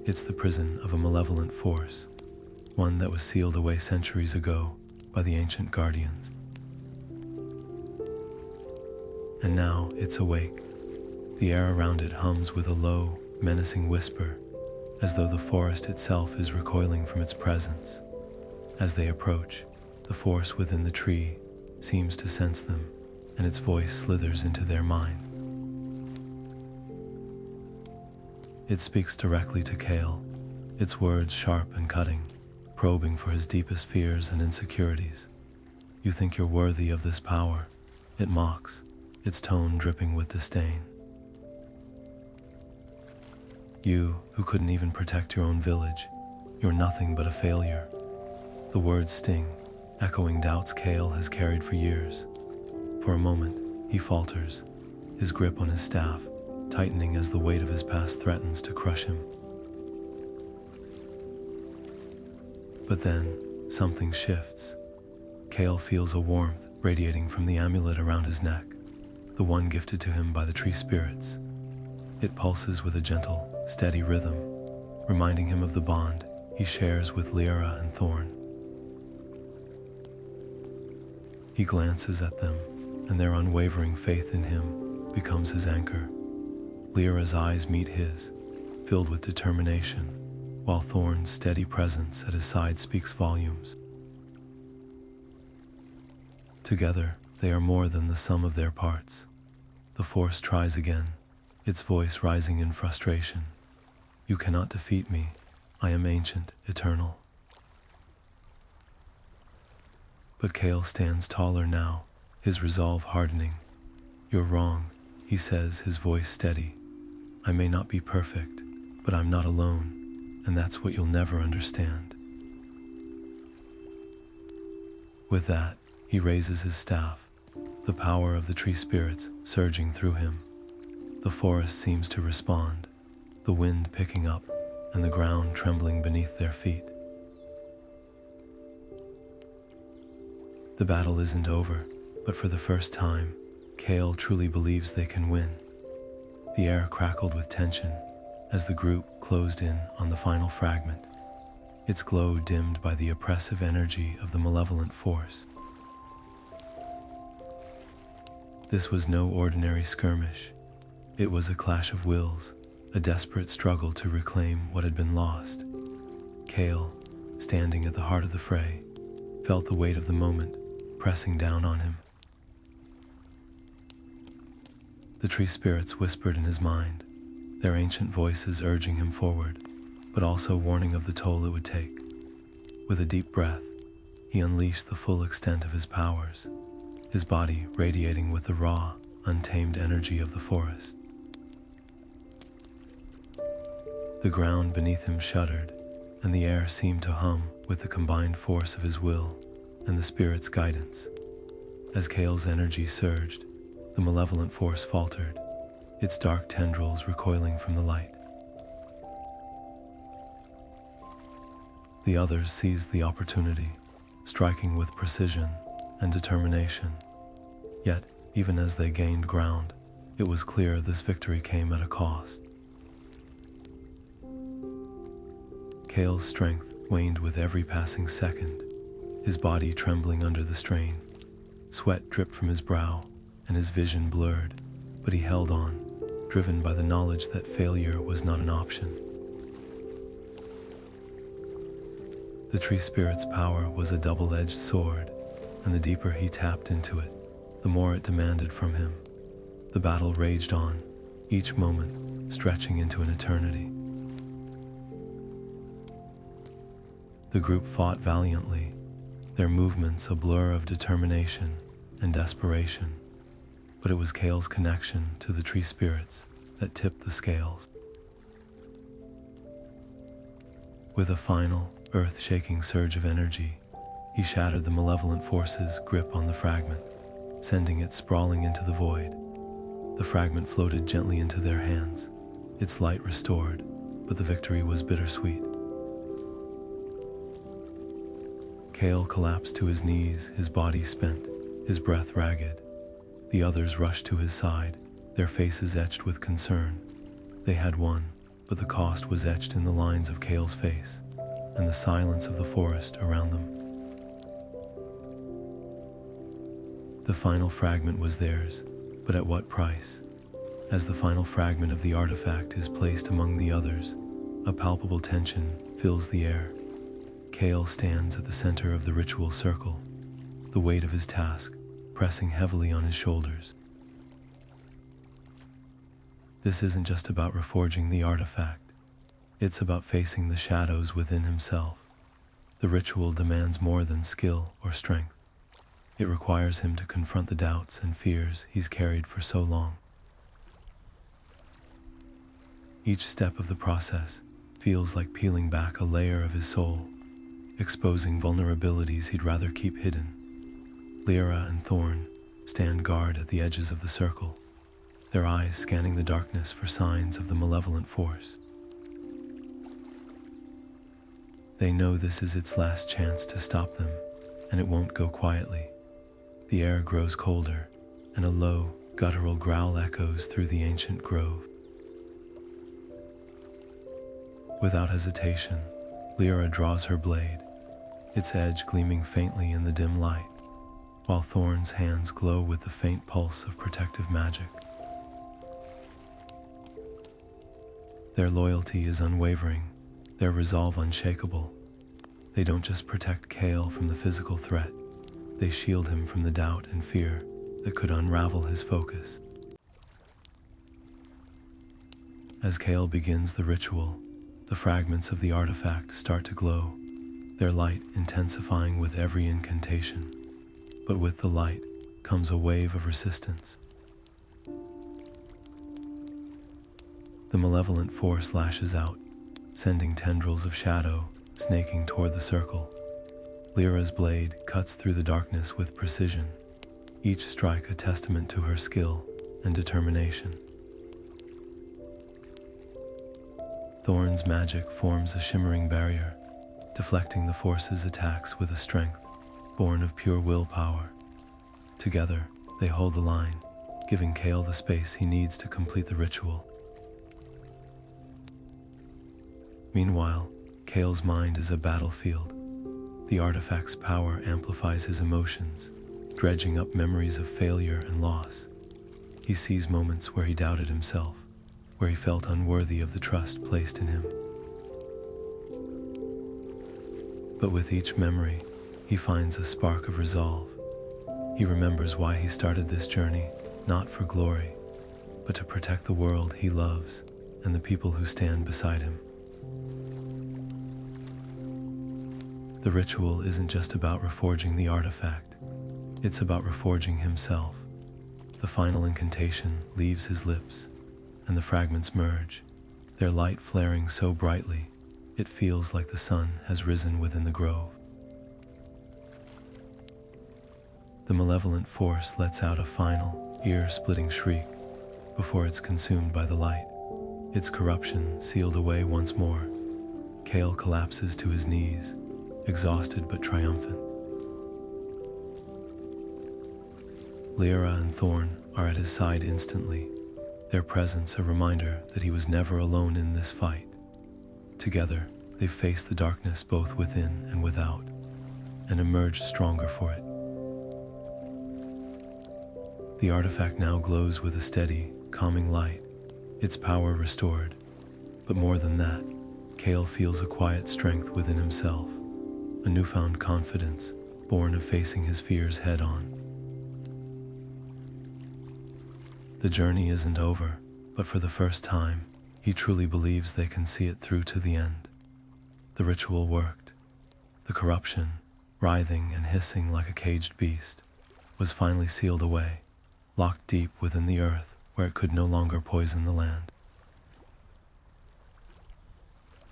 Speaker 1: it's the prison of a malevolent force, one that was sealed away centuries ago by the ancient guardians. And now it's awake. The air around it hums with a low, menacing whisper, as though the forest itself is recoiling from its presence. As they approach, the force within the tree seems to sense them, and its voice slithers into their minds. It speaks directly to Kael, its words sharp and cutting, probing for his deepest fears and insecurities. You think you're worthy of this power, it mocks, its tone dripping with disdain. You, who couldn't even protect your own village, you're nothing but a failure. The words sting, echoing doubts Kael has carried for years. For a moment, he falters, his grip on his staff tightening as the weight of his past threatens to crush him. But then, something shifts. Kael feels a warmth radiating from the amulet around his neck, the one gifted to him by the tree spirits. It pulses with a gentle, steady rhythm, reminding him of the bond he shares with Lira and Thorne. He glances at them, and their unwavering faith in him becomes his anchor. Lyra's eyes meet his, filled with determination, while Thorn's steady presence at his side speaks volumes. Together, they are more than the sum of their parts. The force tries again, its voice rising in frustration. You cannot defeat me. I am ancient, eternal. But Kael stands taller now, his resolve hardening. You're wrong, he says, his voice steady. I may not be perfect, but I'm not alone, and that's what you'll never understand. With that, he raises his staff, the power of the tree spirits surging through him. The forest seems to respond, the wind picking up and the ground trembling beneath their feet. The battle isn't over, but for the first time, Kael truly believes they can win. The air crackled with tension as the group closed in on the final fragment, its glow dimmed by the oppressive energy of the malevolent force. This was no ordinary skirmish. It was a clash of wills, a desperate struggle to reclaim what had been lost. Kael, standing at the heart of the fray, felt the weight of the moment pressing down on him. The tree spirits whispered in his mind, their ancient voices urging him forward, but also warning of the toll it would take. With a deep breath, he unleashed the full extent of his powers, his body radiating with the raw, untamed energy of the forest. The ground beneath him shuddered, and the air seemed to hum with the combined force of his will, and the spirit's guidance. As Kael's energy surged, the malevolent force faltered, its dark tendrils recoiling from the light. The others seized the opportunity, striking with precision and determination. Yet, even as they gained ground, it was clear this victory came at a cost. Kael's strength waned with every passing second, his body trembling under the strain. Sweat dripped from his brow, and his vision blurred, but he held on, driven by the knowledge that failure was not an option. The tree spirit's power was a double-edged sword, and the deeper he tapped into it, the more it demanded from him. The battle raged on, each moment stretching into an eternity. The group fought valiantly, their movements a blur of determination and desperation, but it was Kael's connection to the tree spirits that tipped the scales. With a final, earth-shaking surge of energy, he shattered the malevolent force's grip on the fragment, sending it sprawling into the void. The fragment floated gently into their hands, its light restored, but the victory was bittersweet. Kael collapsed to his knees, his body spent, his breath ragged. The others rushed to his side, their faces etched with concern. They had won, but the cost was etched in the lines of Kael's face and the silence of the forest around them. The final fragment was theirs, but at what price? As the final fragment of the artifact is placed among the others, a palpable tension fills the air. Kael stands at the center of the ritual circle, the weight of his task pressing heavily on his shoulders. This isn't just about reforging the artifact. It's about facing the shadows within himself. The ritual demands more than skill or strength. It requires him to confront the doubts and fears he's carried for so long. Each step of the process feels like peeling back a layer of his soul, exposing vulnerabilities he'd rather keep hidden. Lyra and Thorne stand guard at the edges of the circle, their eyes scanning the darkness for signs of the malevolent force. They know this is its last chance to stop them, and it won't go quietly. The air grows colder, and a low, guttural growl echoes through the ancient grove. Without hesitation, Lyra draws her blade, its edge gleaming faintly in the dim light, while Thorn's hands glow with the faint pulse of protective magic. Their loyalty is unwavering, their resolve unshakable. They don't just protect Kael from the physical threat, they shield him from the doubt and fear that could unravel his focus. As Kael begins the ritual, the fragments of the artifact start to glow, their light intensifying with every incantation. But with the light comes a wave of resistance. The malevolent force lashes out, sending tendrils of shadow snaking toward the circle. Lyra's blade cuts through the darkness with precision, each strike a testament to her skill and determination. Thorn's magic forms a shimmering barrier, deflecting the force's attacks with a strength born of pure willpower. Together, they hold the line, giving Kael the space he needs to complete the ritual. Meanwhile, Kael's mind is a battlefield. The artifact's power amplifies his emotions, dredging up memories of failure and loss. He sees moments where he doubted himself, where he felt unworthy of the trust placed in him. But with each memory, he finds a spark of resolve. He remembers why he started this journey, not for glory, but to protect the world he loves and the people who stand beside him. The ritual isn't just about reforging the artifact, it's about reforging himself. The final incantation leaves his lips, and the fragments merge, their light flaring so brightly, it feels like the sun has risen within the grove. The malevolent force lets out a final, ear-splitting shriek before it's consumed by the light. Its corruption sealed away once more, Kael collapses to his knees, exhausted but triumphant. Lyra and Thorne are at his side instantly, their presence a reminder that he was never alone in this fight. Together, they face the darkness both within and without, and emerge stronger for it. The artifact now glows with a steady, calming light, its power restored. But more than that, Kael feels a quiet strength within himself, a newfound confidence born of facing his fears head-on. The journey isn't over, but for the first time, he truly believes they can see it through to the end. The ritual worked. The corruption, writhing and hissing like a caged beast, was finally sealed away, locked deep within the earth where it could no longer poison the land.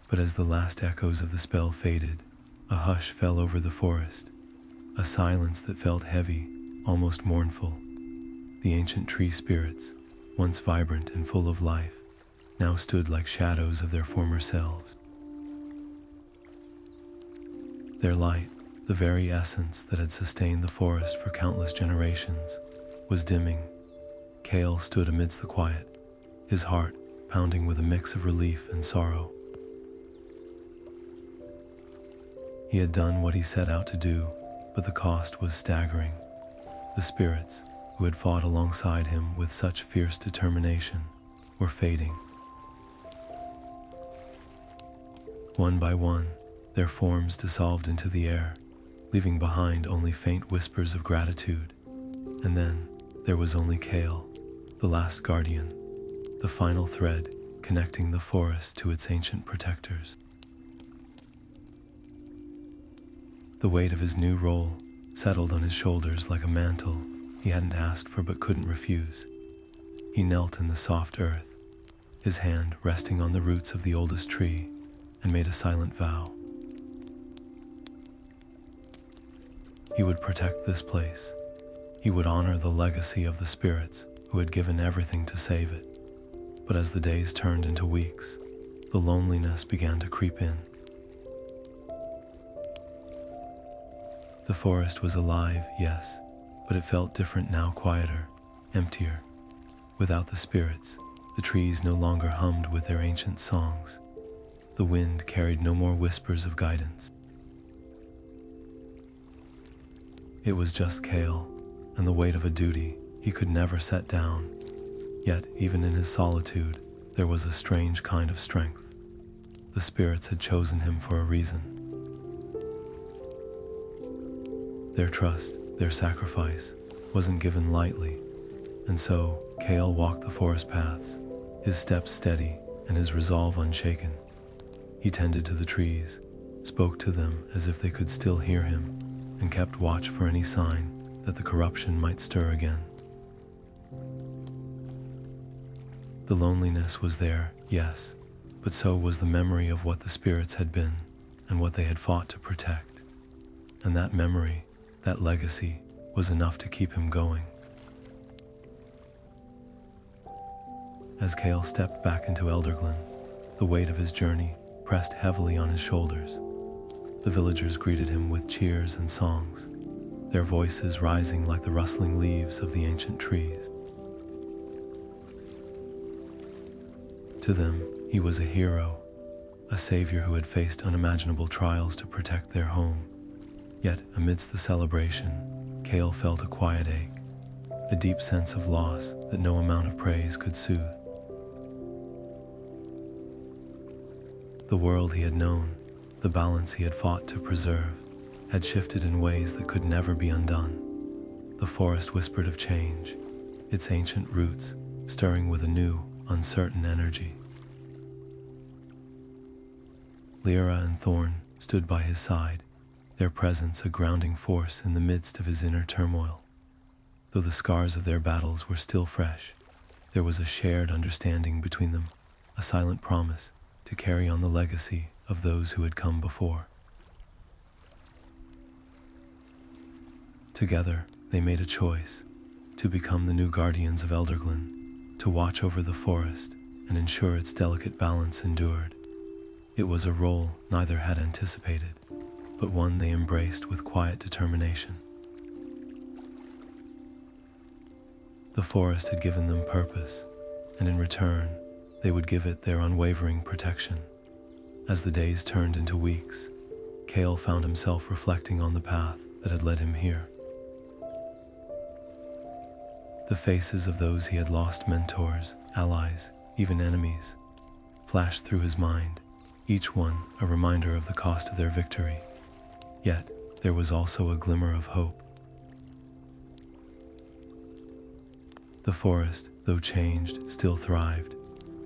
Speaker 1: But as the last echoes of the spell faded, a hush fell over the forest, a silence that felt heavy, almost mournful. The ancient tree spirits, once vibrant and full of life, now stood like shadows of their former selves. Their light, the very essence that had sustained the forest for countless generations, was dimming. Kael stood amidst the quiet, his heart pounding with a mix of relief and sorrow. He had done what he set out to do, but the cost was staggering. The spirits, who had fought alongside him with such fierce determination, were fading. One by one, their forms dissolved into the air, leaving behind only faint whispers of gratitude. And then, there was only Kael, the last guardian, the final thread connecting the forest to its ancient protectors. The weight of his new role settled on his shoulders like a mantle he hadn't asked for but couldn't refuse. He knelt in the soft earth, his hand resting on the roots of the oldest tree, and made a silent vow. He would protect this place. He would honor the legacy of the spirits who had given everything to save it. But as the days turned into weeks, the loneliness began to creep in. The forest was alive, yes, but it felt different now, quieter, emptier. Without the spirits, the trees no longer hummed with their ancient songs. The wind carried no more whispers of guidance. It was just Kael, and the weight of a duty he could never set down. Yet, even in his solitude, there was a strange kind of strength. The spirits had chosen him for a reason. Their trust, their sacrifice, wasn't given lightly, and so Kael walked the forest paths, his steps steady and his resolve unshaken. He tended to the trees, spoke to them as if they could still hear him, and kept watch for any sign that the corruption might stir again. The loneliness was there, yes, but so was the memory of what the spirits had been and what they had fought to protect. And that memory, that legacy, was enough to keep him going. As Kael stepped back into Elderglen, the weight of his journey pressed heavily on his shoulders. The villagers greeted him with cheers and songs, their voices rising like the rustling leaves of the ancient trees. To them, he was a hero, a savior who had faced unimaginable trials to protect their home. Yet, amidst the celebration, Kael felt a quiet ache, a deep sense of loss that no amount of praise could soothe. The world he had known, the balance he had fought to preserve, had shifted in ways that could never be undone. The forest whispered of change, its ancient roots stirring with a new, uncertain energy. Lira and Thorne stood by his side, their presence a grounding force in the midst of his inner turmoil. Though the scars of their battles were still fresh, there was a shared understanding between them, a silent promise to carry on the legacy of those who had come before. Together, they made a choice to become the new guardians of Elderglen, to watch over the forest and ensure its delicate balance endured. It was a role neither had anticipated, but one they embraced with quiet determination. The forest had given them purpose, and in return, they would give it their unwavering protection. As the days turned into weeks, Kael found himself reflecting on the path that had led him here. The faces of those he had lost, mentors, allies, even enemies, flashed through his mind, each one a reminder of the cost of their victory. Yet, there was also a glimmer of hope. The forest, though changed, still thrived,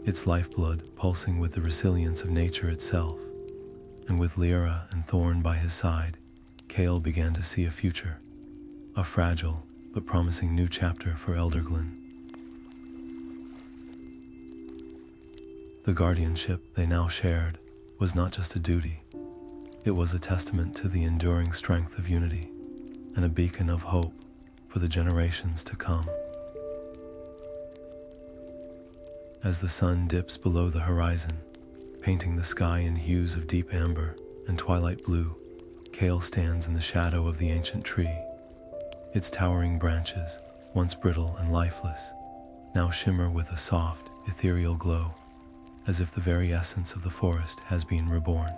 Speaker 1: its lifeblood pulsing with the resilience of nature itself. And with Lira and Thorne by his side, Kael began to see a future, a fragile but promising new chapter for Elderglen. The guardianship they now shared was not just a duty, it was a testament to the enduring strength of unity and a beacon of hope for the generations to come. As the sun dips below the horizon, painting the sky in hues of deep amber and twilight blue, Kael stands in the shadow of the ancient tree. Its towering branches, once brittle and lifeless, now shimmer with a soft, ethereal glow, as if the very essence of the forest has been reborn.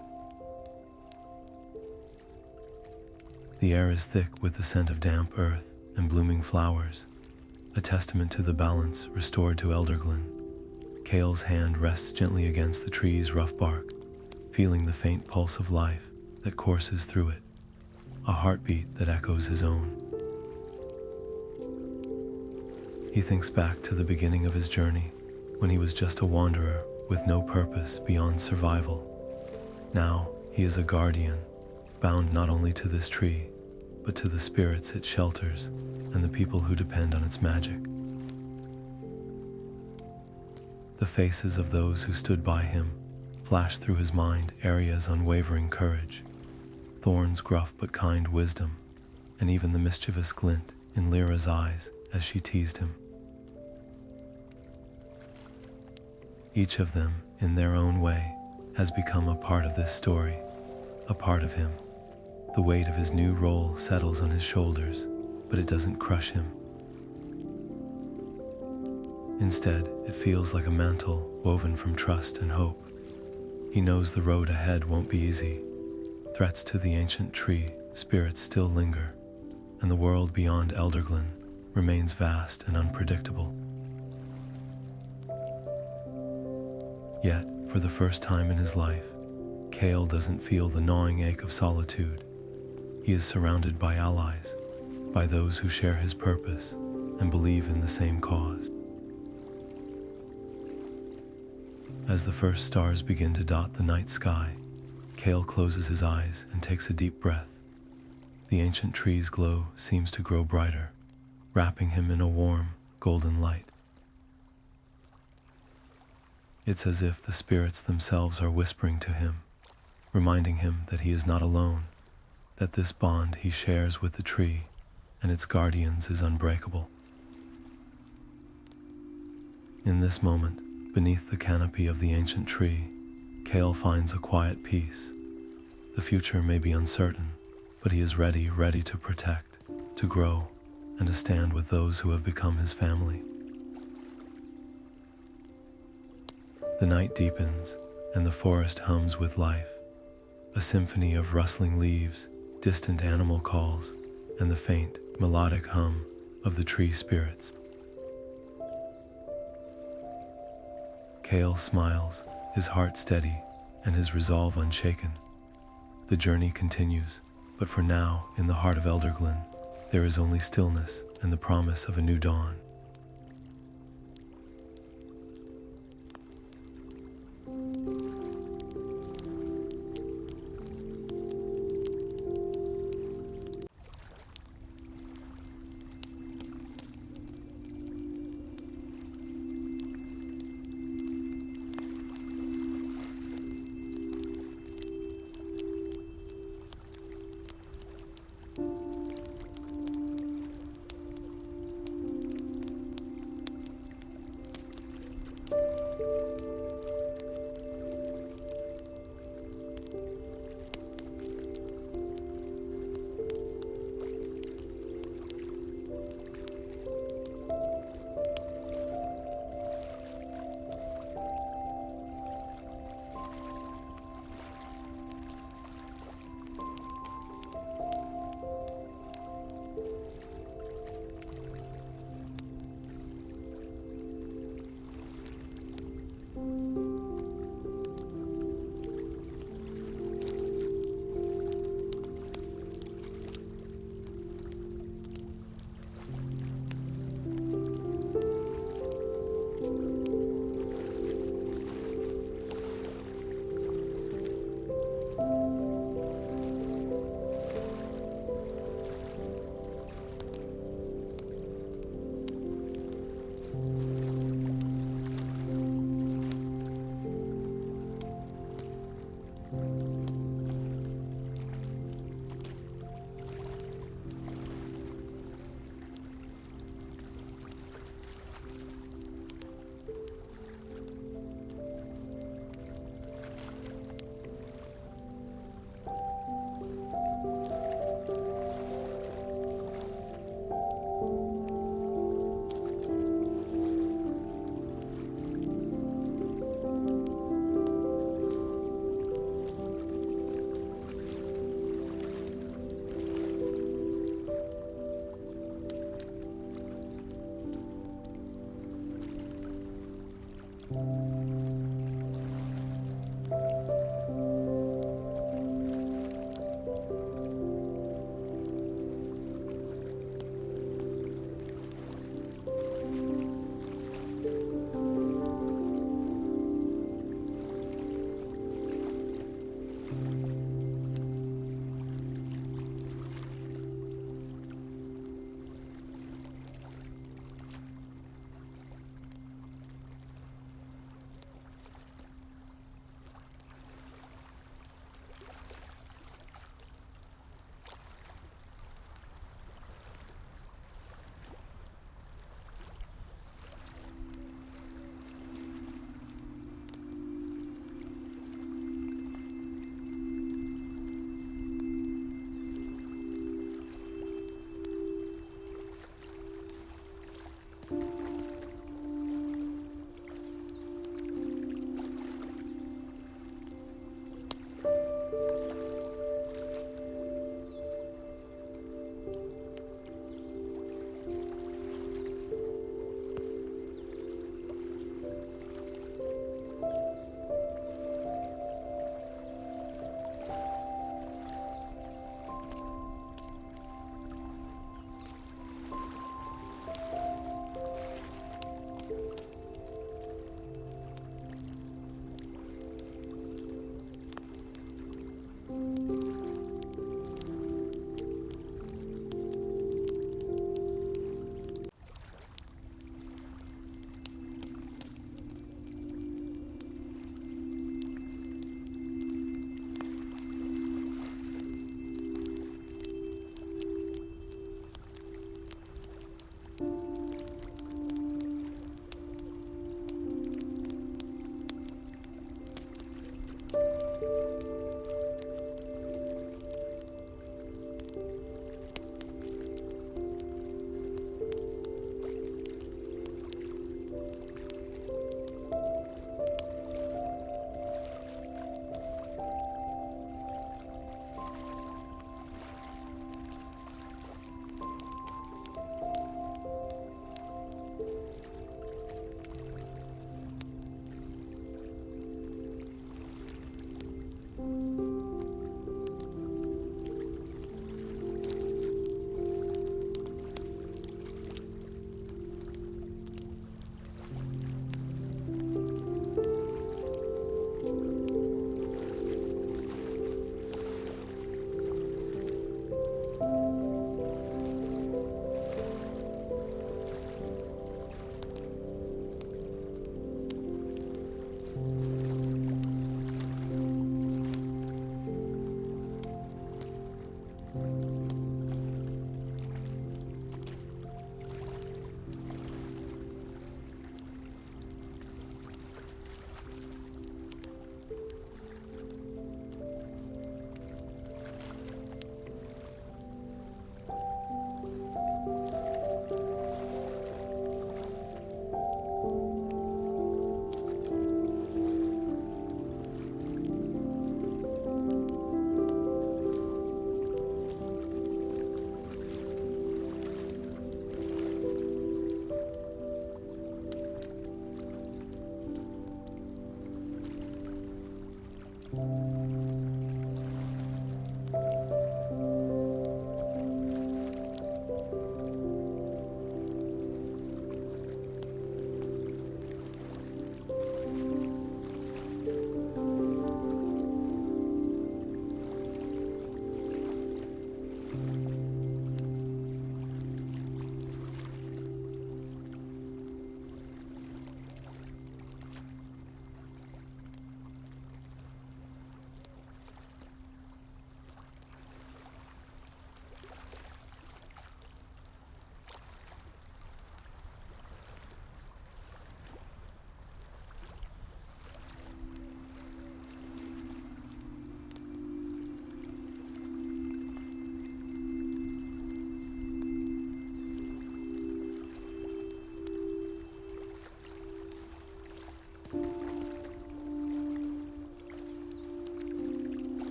Speaker 1: The air is thick with the scent of damp earth and blooming flowers, a testament to the balance restored to Elderglen. Kael's hand rests gently against the tree's rough bark, feeling the faint pulse of life that courses through it, a heartbeat that echoes his own. He thinks back to the beginning of his journey, when he was just a wanderer with no purpose beyond survival. Now, he is a guardian, bound not only to this tree, but to the spirits it shelters and the people who depend on its magic. The faces of those who stood by him flashed through his mind, Aria's unwavering courage, Thorn's gruff but kind wisdom, and even the mischievous glint in Lyra's eyes as she teased him. Each of them, in their own way, has become a part of this story, a part of him. The weight of his new role settles on his shoulders, but it doesn't crush him. Instead, it feels like a mantle woven from trust and hope. He knows the road ahead won't be easy. Threats to the ancient tree spirits still linger, and the world beyond Elderglen remains vast and unpredictable. Yet, for the first time in his life, Kael doesn't feel the gnawing ache of solitude. He is surrounded by allies, by those who share his purpose and believe in the same cause. As the first stars begin to dot the night sky, Kael closes his eyes and takes a deep breath. The ancient tree's glow seems to grow brighter, wrapping him in a warm, golden light. It's as if the spirits themselves are whispering to him, reminding him that he is not alone, that this bond he shares with the tree and its guardians is unbreakable. In this moment, beneath the canopy of the ancient tree, Kael finds a quiet peace. The future may be uncertain, but he is ready to protect, to grow, and to stand with those who have become his family. The night deepens, and the forest hums with life, a symphony of rustling leaves, distant animal calls, and the faint, melodic hum of the tree spirits. Kael smiles, his heart steady and his resolve unshaken. The journey continues, but for now, in the heart of Elderglen, there is only stillness and the promise of a new dawn.